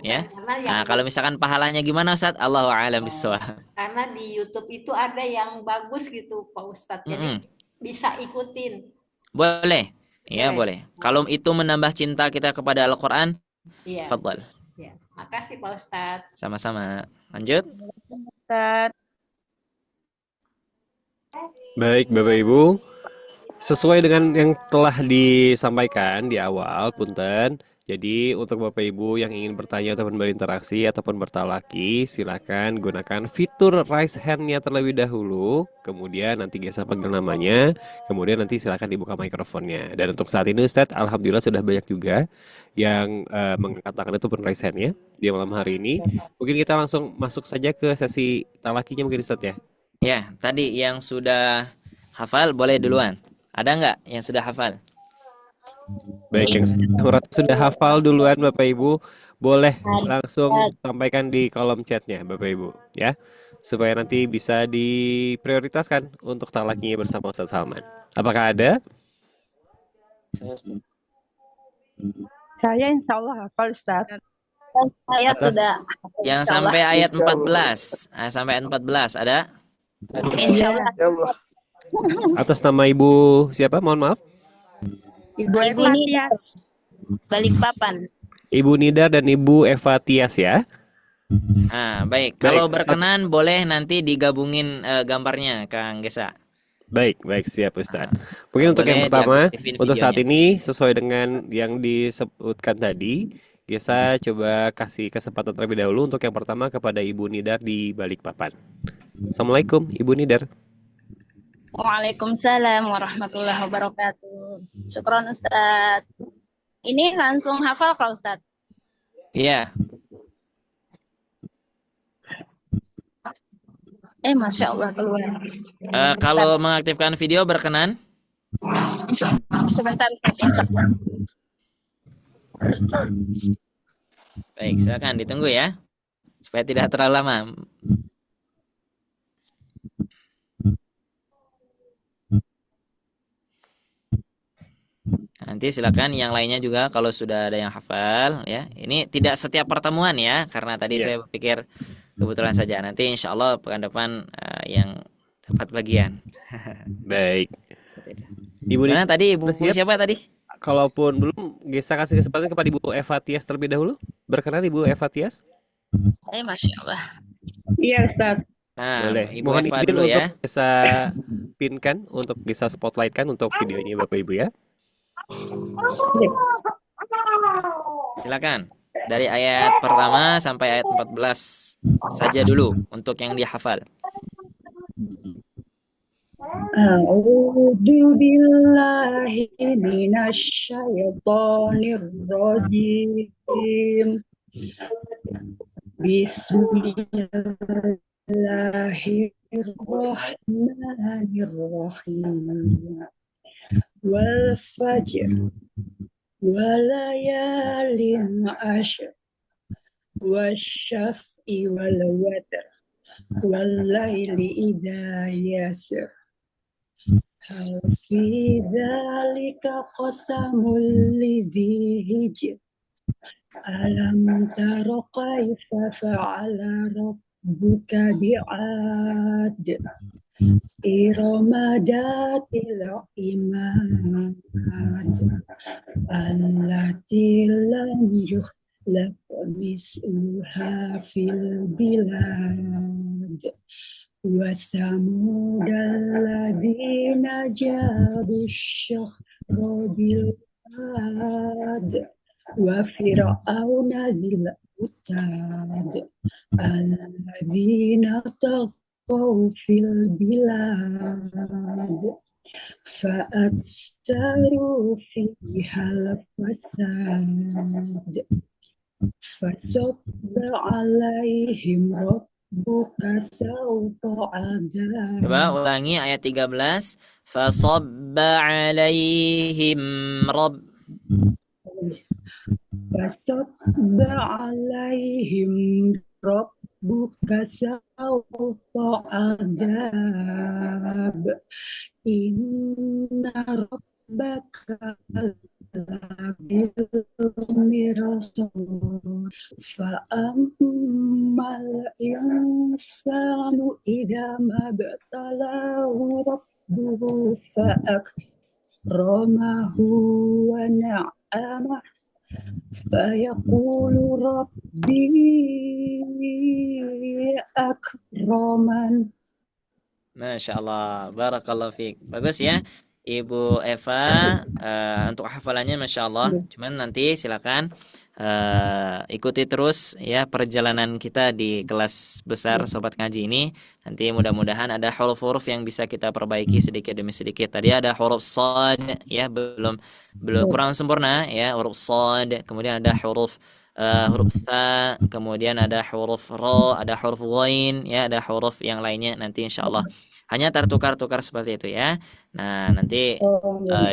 Ya. Nah, kalau misalkan pahalanya gimana Ustaz? Allahu a'lam bishawab. Karena di YouTube itu ada yang bagus gitu Pak Ustadz. Jadi bisa ikutin. Boleh. Ya, boleh. Kalau itu menambah cinta kita kepada Al-Qur'an, iya. Fadhal. Ya. Makasih Pak Ustadz. Sama-sama. Lanjut. Ustadz. Baik, Bapak Ibu. Sesuai dengan yang telah disampaikan di awal, punten. Jadi untuk Bapak Ibu yang ingin bertanya ataupun berinteraksi ataupun bertalaki, silakan gunakan fitur raise hand-nya terlebih dahulu. Kemudian nanti Gesa panggil namanya. Kemudian nanti silakan dibuka mikrofonnya. Dan untuk saat ini Ustadz, alhamdulillah sudah banyak juga yang mengatakan itu pun raise hand-nya di malam hari ini. Mungkin kita langsung masuk saja ke sesi talakinya mungkin Ustadz ya. Ya, tadi yang sudah hafal boleh duluan. Ada nggak yang sudah hafal? Baik, yang sudah hafal duluan Bapak Ibu, boleh langsung sampaikan di kolom chatnya Bapak Ibu ya, supaya nanti bisa diprioritaskan untuk talakinya bersama Ustaz Salman. Apakah ada? Saya insya Allah hafal Ustaz. Saya sudah. Yang sampai ayat 14. Sampai ayat 14 ada? Insya Allah. Atas nama Ibu siapa? Mohon maaf. Ibu Tias. Balikpapan. Ibu Nidar dan Ibu Eva Tias ya. Baik. Kalau berkenan boleh nanti digabungin gambarnya Kang Gesa. Baik, siap Ustaz. Mungkin untuk yang pertama, untuk saat ini sesuai dengan yang disebutkan tadi, Gesa coba kasih kesempatan terlebih dahulu untuk yang pertama kepada Ibu Nidar di Balikpapan. Assalamualaikum Ibu Nidar. Waalaikumsalam warahmatullahi wabarakatuh. Syukron Ustadz. Ini langsung hafal Pak Ustadz? Iya. Masya Allah keluar. Kalau mengaktifkan video berkenan? Sebentar Ustadz. Baik, silakan ditunggu ya. Supaya tidak terlalu lama. Nanti silakan yang lainnya juga kalau sudah ada yang hafal ya. Ini tidak setiap pertemuan ya, karena tadi saya pikir kebetulan saja. Nanti insya Allah pekan depan yang dapat bagian. Baik. Seperti itu. Ibu mana tadi? Ibu siapa tadi? Kalaupun belum, Gesa kasih kesempatan kepada Ibu Eva Tias terlebih dahulu. Berkenan Ibu Eva Tias? Masya Allah. Iya Ustaz. Nah, boleh. Ibu Mohon Eva izin dulu untuk ya. Gesa pinkan, untuk Gesa spotlightkan untuk videonya Bapak Ibu ya. Silakan. Dari ayat pertama sampai ayat 14 saja dulu untuk yang dihafal. A'udzu billahi minasyaitonir rajim. Bismillahirrahmanirrahim. Wal fajr walayalin ashr wasyaf'i wal watr wal laili idza yasr. Hal fi dzalika qasamul lidzi hijr. Alam tara kaifa fa'ala rabbuka bi'ad. Irama datil imad. Allati lam yukhlaq misluha fil bilad. وثمود الذين جابوا الشهر بالواد وفرعون ذي الأوتاد الذين طغوا في البلاد فأكثروا فيها الفساد فصب عليهم Buka saufa adab. Coba ulangi ayat 13. Fasabba alaihim rabb. Fasabba alaihim rabbuka saufa adab. Inna rabbaka labil mirsad. Fa'ammal insanu idza mabtalahu rabbuhu fa'akramahu wa na'ama fayaqulu rabbi akraman. Masya Allah, barakallahu fiik. Bagus ya, Ibu Eva. Untuk hafalannya Masya Allah. Cuman nanti silakan ikuti terus ya perjalanan kita di kelas besar Sobat Ngaji ini. Nanti mudah-mudahan ada huruf-huruf yang bisa kita perbaiki sedikit demi sedikit. Tadi ada huruf shad ya, belum kurang sempurna ya, huruf shad. Kemudian ada huruf tha, kemudian ada huruf ro, ada huruf ghain ya, ada huruf yang lainnya nanti insyaallah hanya tertukar-tukar seperti itu ya. Nah, nanti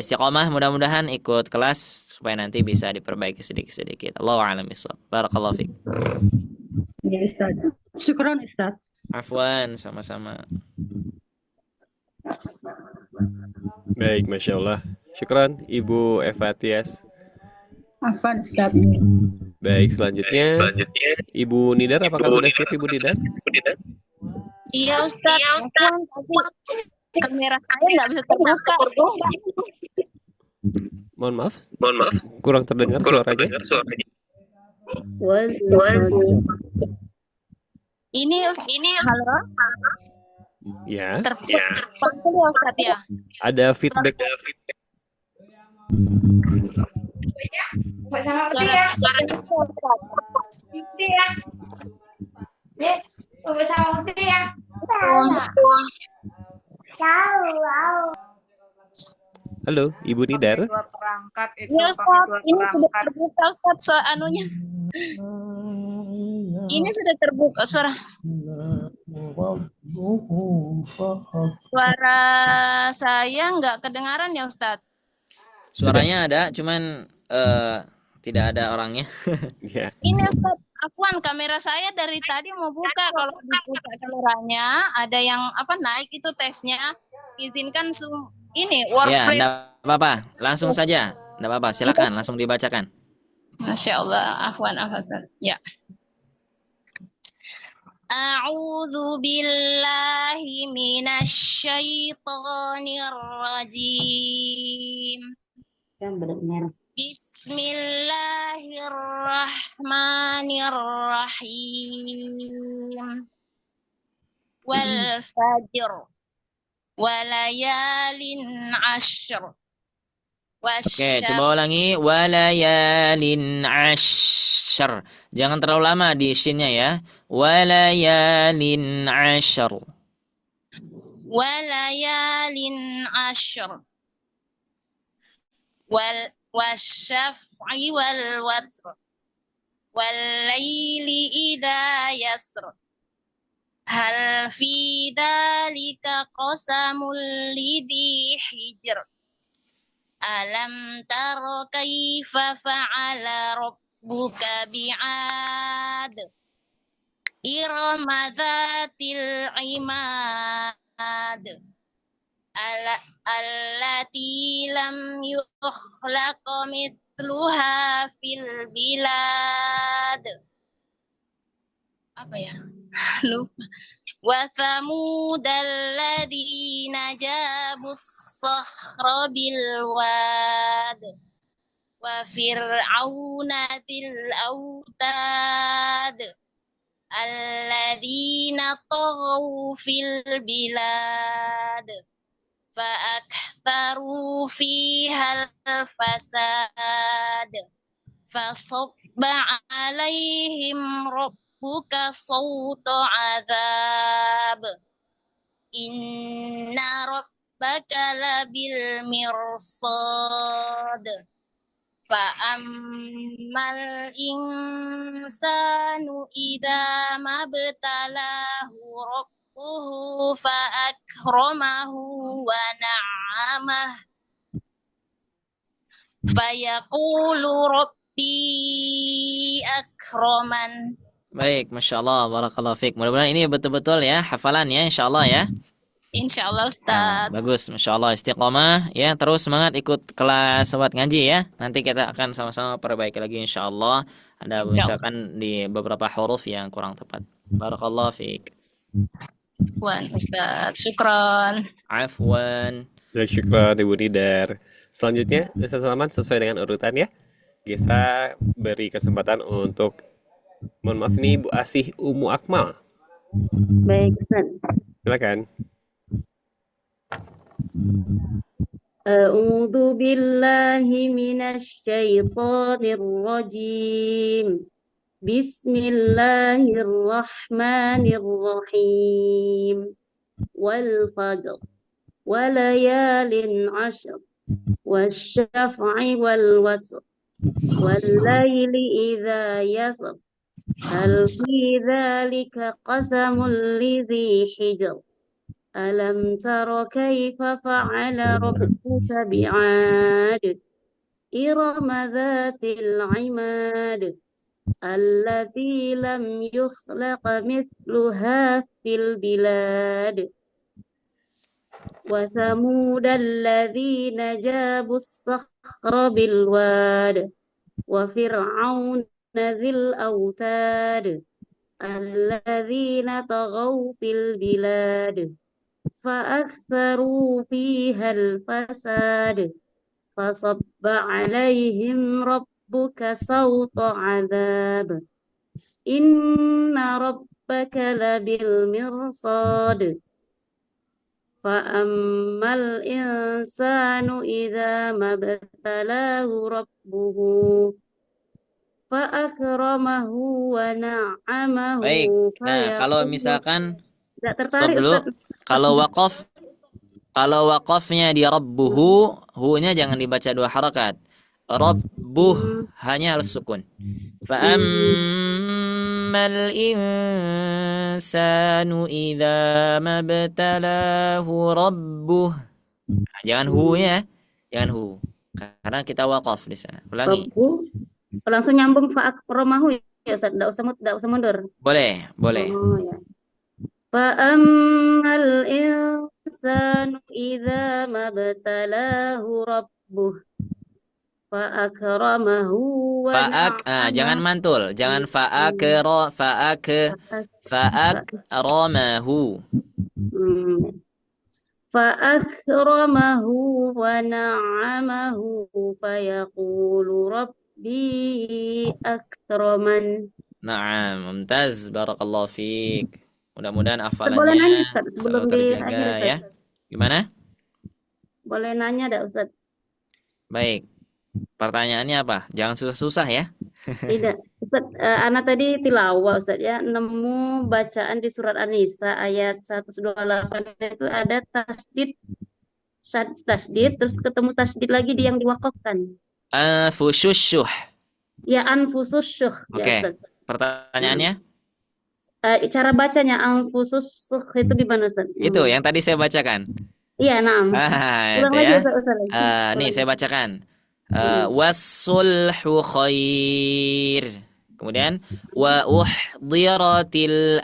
istiqomah mudah-mudahan ikut kelas supaya nanti bisa diperbaiki sedikit-sedikit. Allahu a'lam bishawab. Barakallahu fiik. Ya Ustaz. Syukran Ustaz. Afwan, sama-sama. Baik, Masya Allah. Syukran Ibu Eva Tias. Afwan Ustaz. Baik, selanjutnya Ibu Nidar, apakah sudah siap Ibu Nidar? Iya Ustaz. Kamera saya nggak bisa terbuka. Mohon maaf, kurang terdengar suaranya. Ini halo. Ya. Terputus ya Ustaz ya. Ada feedback. Suaranya Halo, Ibu Nidar. Ya Ustaz, ini sudah terbuka Ustaz anunya. Ini sudah terbuka suara. Suara saya nggak kedengaran ya Ustaz. Suaranya ada, cuman tidak ada orangnya. Ini Ustaz, afwan, kamera saya dari tadi mau buka. Kalau dibuka kameranya, ada yang naik itu tesnya. Izinkan ini Ya, WordPress. enggak apa-apa, langsung saja. Enggak apa-apa, silakan langsung dibacakan. Masya Allah, afwan Ustaz. Ya. A'udzu billahi minasyaitonir rajim. Bismillahirrahmanirrahim. Wal fajr walayalin ashr Oke, coba ulangi. Walayalin ashar. Jangan terlalu lama di shinnya ya. Walayalin ashar. walayalin ashr wasyaf'i wal watr wal laili idza yasr hal fi dzalika qasamul lidhi hijr alam tara kaifa fa'ala rabbuka bi'ad irama dzatil imad allati lam yukhlaq mithluha fil bilad. Apa ya? Lupa. Wa thamud alladzina jabus sakhra bil wad wa fir'auna til autad alladzina taghaw fil bilad fa aktharu fiha al fasad fasabba alaihim rabbuka sawta adzab inna rabbaka labil mirsad fa'ammal insanu idza mabtalahu rabbuhu fa'akramahu wa na'amah fayaqulu rabbi akraman. Baik, Masya Allah, Barakallahu fiik. Mudah-mudahan ini betul-betul ya, hafalan ya, Insya Allah ya. Insyaallah Ustaz. Bagus, Masya Allah, istiqomah ya. Terus semangat ikut kelas sobat ngaji ya. Nanti kita akan sama-sama perbaiki lagi Insya Allah. Ada misalkan di beberapa huruf yang kurang tepat. Barakallahu fiik. Wan Ustaz, syukron. Afwan. Ya, syukron Ibu Nidar. Selanjutnya, Ustaz Selamat sesuai dengan urutan ya. Kita beri kesempatan untuk, mohon maaf nih, Bu Asih Umu Akmal. Baik, Ustaz. Silakan. A'udzu billahi minasy syaithanir rajim. Bismillahirrahmanirrahim. Wal fajr wa layalin 'ashr wasyaf'i wal watr wal laili idza yasr hal fi dzalika qasamul lidhi hijr alam tara kaifa fa'ala rabbuka bi'ad irama dzatil imad allati lam yukhlaq mithluha fil bilad wa thamud alladzina jabus sakhra bil wad wa fir'auna dzil autad alladzina taghaw fil bilad فأكثروا فيها الفساد فصب عليهم ربك سوط عذاب إن ربك لبالمرصاد فأما الإنسان إذا ما ابتلاه ربه فأكرمه ونعمه. Baik. Nah, kalau misalkan stop tertarik, dulu. Ustaz. Kalau wakafnya di rabbuhu, hu-nya jangan dibaca 2 harakat. Rabbuh hanya harus sukun. Fa'ammal insanu idza mabtalahu rabbuh. Jangan hu-nya, jangan hu. Karena kita wakaf di sana. Ulangi. Langsung nyambung fa'akramahu ya Ustaz, enggak usah mundur. Boleh. Oh ya. Fa'ammal insanu idza mabtalahu rabbuh fa'akramahu wa jangan mantul, jangan fa'akramahu. Fa'akramahu wa na'amahu fayaqulu rabbi akraman. Naam, mumtaz, barakallahu fiik. Mudah-mudahan hafalannya selalu terjaga ya. Gimana? Boleh nanya enggak Ustaz? Baik. Pertanyaannya apa? Jangan susah-susah ya. Tidak, Ustaz, Ana tadi tilawah Ustaz ya, nemu bacaan di surat An-Nisa ayat 128 itu ada tasdid, terus ketemu tasdid lagi di yang diwakafkan. Anfusyusyuh. Ya, anfususyuh. Oke. Ya, Ustaz. Pertanyaannya? Cara bacanya anfususyuh itu gimana Ustaz? Itu yang tadi saya bacakan. Iya, naam. Itu Lagi, ya. Ustaz, lagi. Nih saya bacakan. Wassulhu khair. Kemudian wa uhdiratil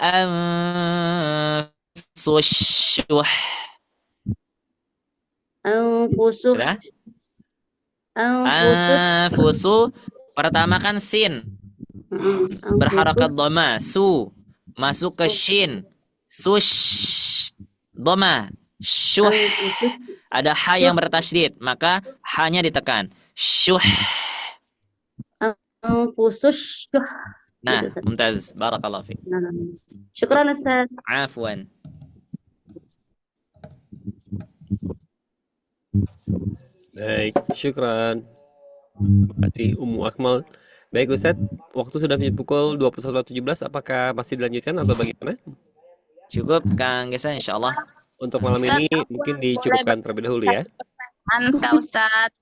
anfusyuh. Sudah? Anfusu pertama kan sin. Berharakat dhamma, su. Masuk ke shin. Sush. Dhamma. Syuh. Ada ha yang bertasydid, maka ha-nya ditekan. Syuh. Anfususyuh. Nah, mumtaz. Barakallahu fiik. Syukran Ustaz. Afwan. Baik, syukran. Terima kasih Ummu Akmal. Baik Ustadz, waktu sudah pukul 21.17, apakah masih dilanjutkan atau bagaimana? Cukup Kang Gesa, insyaallah. Untuk malam Ustaz, ini mungkin dicukupkan terlebih dahulu ya. Kak Ustaz,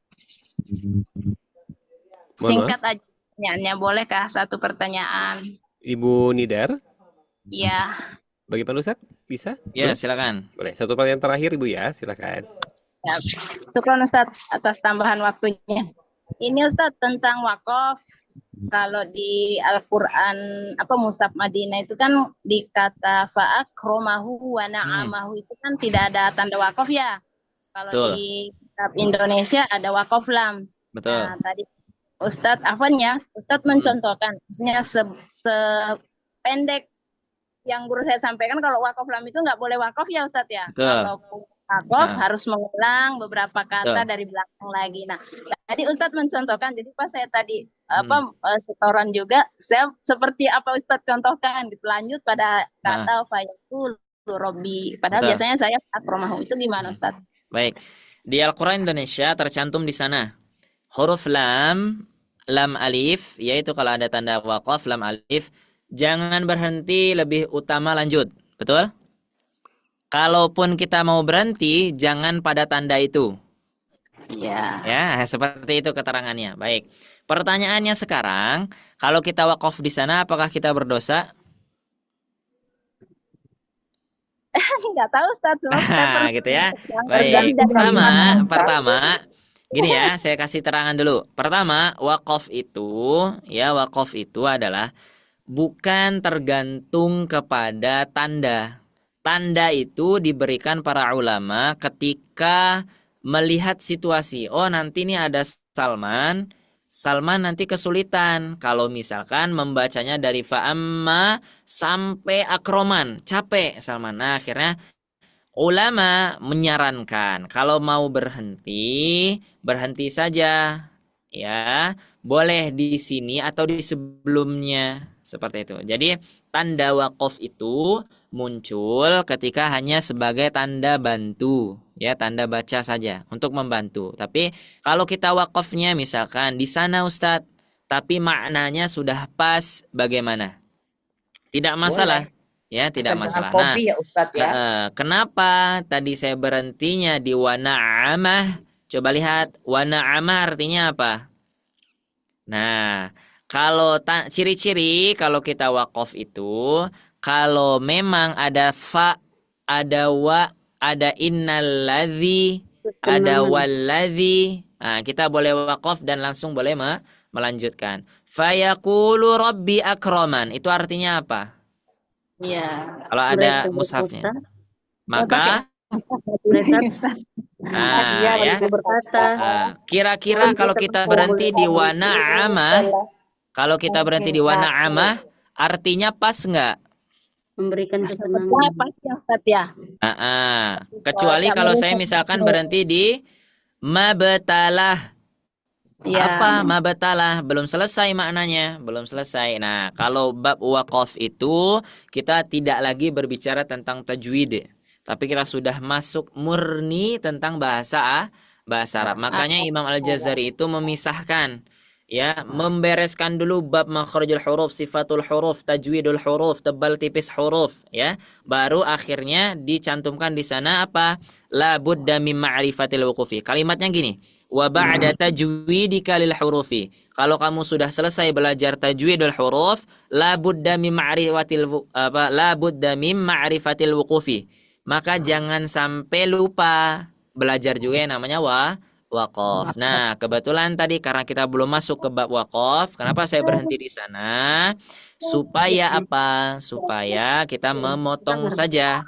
singkat aja pertanyaannya, bolehkah satu pertanyaan? Ibu Nidar, Iya. bagaimana Ustadz? Bisa? Ya, Boleh? silakan. Boleh. Satu pertanyaan terakhir Ibu ya, silakan. Ya. Syukran Ustaz atas tambahan waktunya. Ini Ustaz tentang wakaf. Kalau di Al-Quran Mushaf Madinah itu kan dikata fa'akromahu wa na'amahu itu kan tidak ada tanda wakaf ya. Kalau Betul. di kitab Indonesia ada wakaf lam. Betul. Nah, tadi Ustadz Ustadz mencontohkan, maksudnya sependek yang guru saya sampaikan, kalau wakaf lam itu nggak boleh wakaf ya Ustadz ya. Betul. Kalau wakaf Nah. harus mengulang beberapa kata Betul. dari belakang lagi. Nah, tadi Ustadz mencontohkan, jadi pas saya tadi setoran juga, saya seperti apa Ustadz contohkan, lanjut pada kata fayaqulu Robbi. Padahal Betul. biasanya saya akromahu, itu gimana Ustadz? Baik. Di Al-Quran Indonesia tercantum di sana huruf lam, lam alif, yaitu kalau ada tanda waqaf lam alif, jangan berhenti, lebih utama lanjut. Betul? Kalaupun kita mau berhenti, jangan pada tanda itu. Iya. Ya, seperti itu keterangannya. Baik. Pertanyaannya sekarang, kalau kita waqaf di sana, apakah kita berdosa? Nggak tahu Ustadz. Nah, gitu ya. Baik. Pertama, gini ya, saya kasih terangan dulu. Pertama, waqaf itu adalah bukan tergantung kepada tanda. Tanda itu diberikan para ulama ketika melihat situasi. Oh, nanti ini ada Salman nanti kesulitan. Kalau misalkan membacanya dari fa'amma sampai akroman, capek Salman. Nah, akhirnya ulama menyarankan kalau mau berhenti saja. Ya, boleh di sini atau di sebelumnya. Seperti itu. Jadi tanda waqaf itu muncul ketika hanya sebagai tanda bantu, ya, tanda baca saja untuk membantu. Tapi kalau kita waqafnya misalkan di sana Ustadz, tapi maknanya sudah pas, bagaimana? Tidak masalah. Ya, tidak masalah. Nah, ya Ustadz ya. Kenapa tadi saya berhentinya di wa na'amah? Coba lihat, wa na'amah artinya apa? Nah, kalau ciri-ciri kalau kita waqaf itu, kalau memang ada fa, ada wa, ada innalladzi, ada walladzi, nah, kita boleh waqaf dan langsung boleh melanjutkan. Fayaqulu rabbi akraman, itu artinya apa? Iya. Kalau ada mushafnya. Maka ya. Kira-kira kalau kita berhenti di wa na'amah, artinya pas nggak? Memberikan kesenangan. Pas ya Ustadz ya. Kecuali kalau saya misalkan berhenti di mabtalah. Ya. Apa mabtalah? Belum selesai maknanya, belum selesai. Nah, kalau bab waqaf itu kita tidak lagi berbicara tentang tajwid, tapi kita sudah masuk murni tentang bahasa bahasa Arab. Makanya Imam Al-Jazari itu memisahkan, ya, membereskan dulu bab makharijul huruf, sifatul huruf, tajwidul huruf, tebal tipis huruf, ya. Baru akhirnya dicantumkan di sana apa? La budda min ma'rifatil wuqufi. Kalimatnya gini, wa ba'da tajwidika lil hurufi. Kalau kamu sudah selesai belajar tajwidul huruf, la budda min ma'rifatil wuqufi. Maka jangan sampai lupa belajar juga yang namanya waqaf. Nah, kebetulan tadi karena kita belum masuk ke bab waqaf, kenapa saya berhenti di sana? Supaya apa? Supaya kita memotong saja.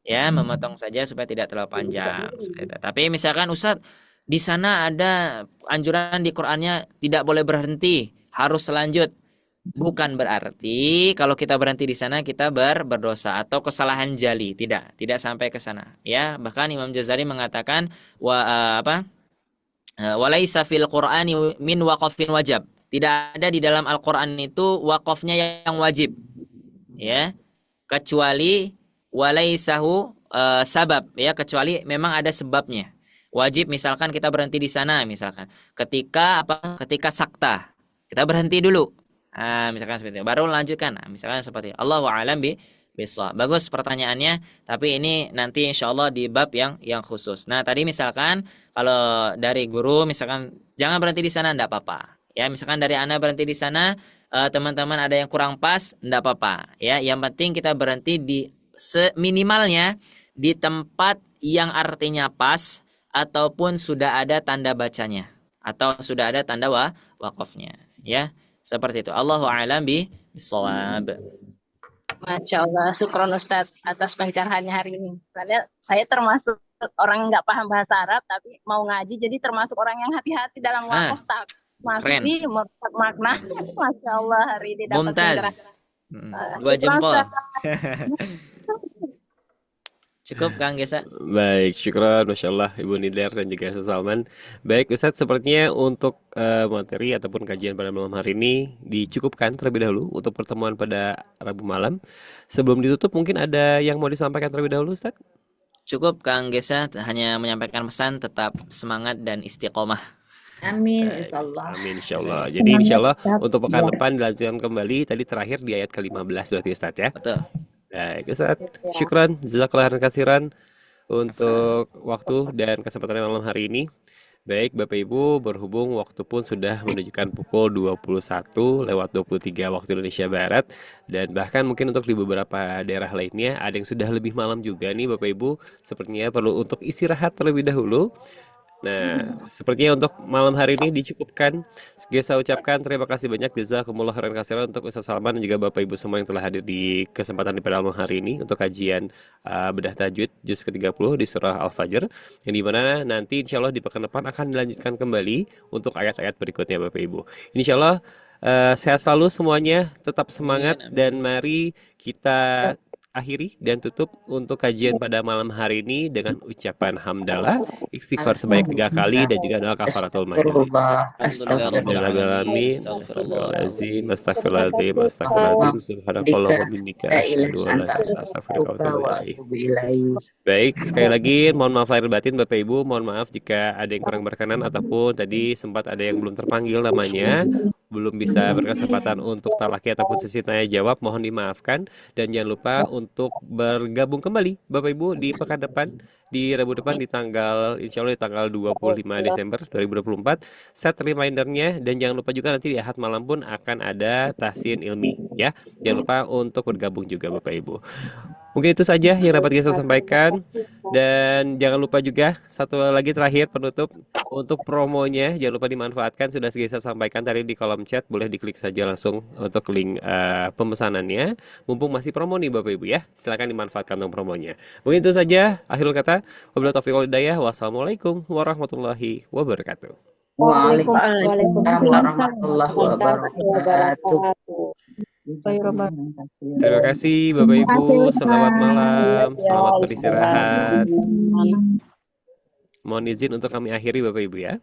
Ya, memotong saja supaya tidak terlalu panjang. Tapi misalkan Ustadz, di sana ada anjuran di Qur'annya tidak boleh berhenti, harus selanjut. Bukan berarti kalau kita berhenti di sana kita berdosa atau kesalahan jali, tidak sampai ke sana. Ya, bahkan Imam Jazari mengatakan walaisa fil Qur'ani min waqafin wajib. Tidak ada di dalam Al-Qur'an itu waqafnya yang wajib. Ya. Kecuali walaisahu sabab, ya, kecuali memang ada sebabnya. Wajib misalkan kita berhenti di sana, misalkan ketika sakta. Kita berhenti dulu. Misalkan seperti itu. Baru lanjutkan. Misalkan seperti itu. Allahu a'lam bishawab. Bagus pertanyaannya, tapi ini nanti insyaallah di bab yang khusus. Nah, tadi misalkan kalau dari guru misalkan jangan berhenti di sana, enggak apa-apa. Ya, misalkan dari Ana berhenti di sana, teman-teman ada yang kurang pas, enggak apa-apa. Ya, yang penting kita berhenti di seminimalnya di tempat yang artinya pas ataupun sudah ada tanda bacanya atau sudah ada tanda waqafnya. Ya, seperti itu. Allahu a'lam bishawab. Masya Allah, syukron Ustadz atas pencerahannya hari ini. Soalnya saya termasuk orang yang nggak paham bahasa Arab, tapi mau ngaji, jadi termasuk orang yang hati-hati dalam waqaf, tak masuk di makna. Masya Allah, hari ini dapat pencerahan. 2 jempol. Cukup Kang Gesa. Baik, syukran, Masya Allah Ibu Nidar dan juga Ustaz Salman. Baik Ustadz, sepertinya untuk materi ataupun kajian pada malam hari ini dicukupkan terlebih dahulu untuk pertemuan pada Rabu malam. Sebelum ditutup mungkin ada yang mau disampaikan terlebih dahulu Ustadz? Cukup Kang Gesa, hanya menyampaikan pesan tetap semangat dan istiqomah. Amin, insyaallah. Amin, insyaallah. Jadi insyaallah untuk pekan depan dilanjutkan kembali. Tadi terakhir di ayat ke-15 berarti Ustadz ya? Betul. Baik Ustaz, syukran, jazakallah kasiran untuk waktu dan kesempatan malam hari ini. Baik Bapak Ibu, berhubung waktu pun sudah menunjukkan pukul 21:23 waktu Indonesia Barat. Dan bahkan mungkin untuk di beberapa daerah lainnya ada yang sudah lebih malam juga nih Bapak Ibu. Sepertinya perlu untuk istirahat terlebih dahulu. Nah, sepertinya untuk malam hari ini dicukupkan. Saya ucapkan terima kasih banyak jazakumullah khairan katsiran untuk Ustaz Salman dan juga Bapak Ibu semua yang telah hadir di kesempatan di pada malam hari ini untuk kajian bedah tajwid juz ke-30 di surah Al-Fajr, yang dimana nanti insya Allah di pekan depan akan dilanjutkan kembali untuk ayat-ayat berikutnya Bapak Ibu. Insya Allah sehat selalu semuanya, tetap semangat, dan mari kita akhiri dan tutup untuk kajian pada malam hari ini dengan ucapan hamdalah, istighfar sebanyak 3 kali, dan juga doa kafaratul majlis. Astagfirullahaladzim, astagfirullahaladzim, astagfirullahaladzim, astagfirullahaladzim, subhanakallah wa bihamdika, asyhadu an la ilaha illa anta, astaghfiruka wa atubu ilaik. Baik, sekali lagi mohon maaf lahir batin Bapak Ibu, mohon maaf jika ada yang kurang berkenan ataupun tadi sempat ada yang belum terpanggil namanya, belum bisa berkesempatan untuk talaki ataupun sesi tanya jawab, mohon dimaafkan. Dan jangan lupa untuk bergabung kembali Bapak Ibu di pekan depan, di Rabu depan di tanggal insya Allah di tanggal 25 Desember 2024. Set remindernya, dan jangan lupa juga nanti di Ahad malam pun akan ada tahsin ilmi ya. Jangan lupa untuk bergabung juga Bapak Ibu. Mungkin itu saja yang dapat saya sampaikan, dan jangan lupa juga satu lagi terakhir penutup untuk promonya, jangan lupa dimanfaatkan. Sudah saya sampaikan tadi di kolom chat, boleh diklik saja langsung untuk link pemesanannya, mumpung masih promo nih Bapak Ibu ya. Silakan dimanfaatkan untuk promonya. Mungkin itu saja akhirul kata, wabillahi taufiq wal hidayah, wassalamualaikum warahmatullahi wabarakatuh. Waalaikumsalam warahmatullahi wabarakatuh. Terima kasih Bapak Ibu, selamat malam, selamat beristirahat. Mohon izin untuk kami akhiri Bapak Ibu ya.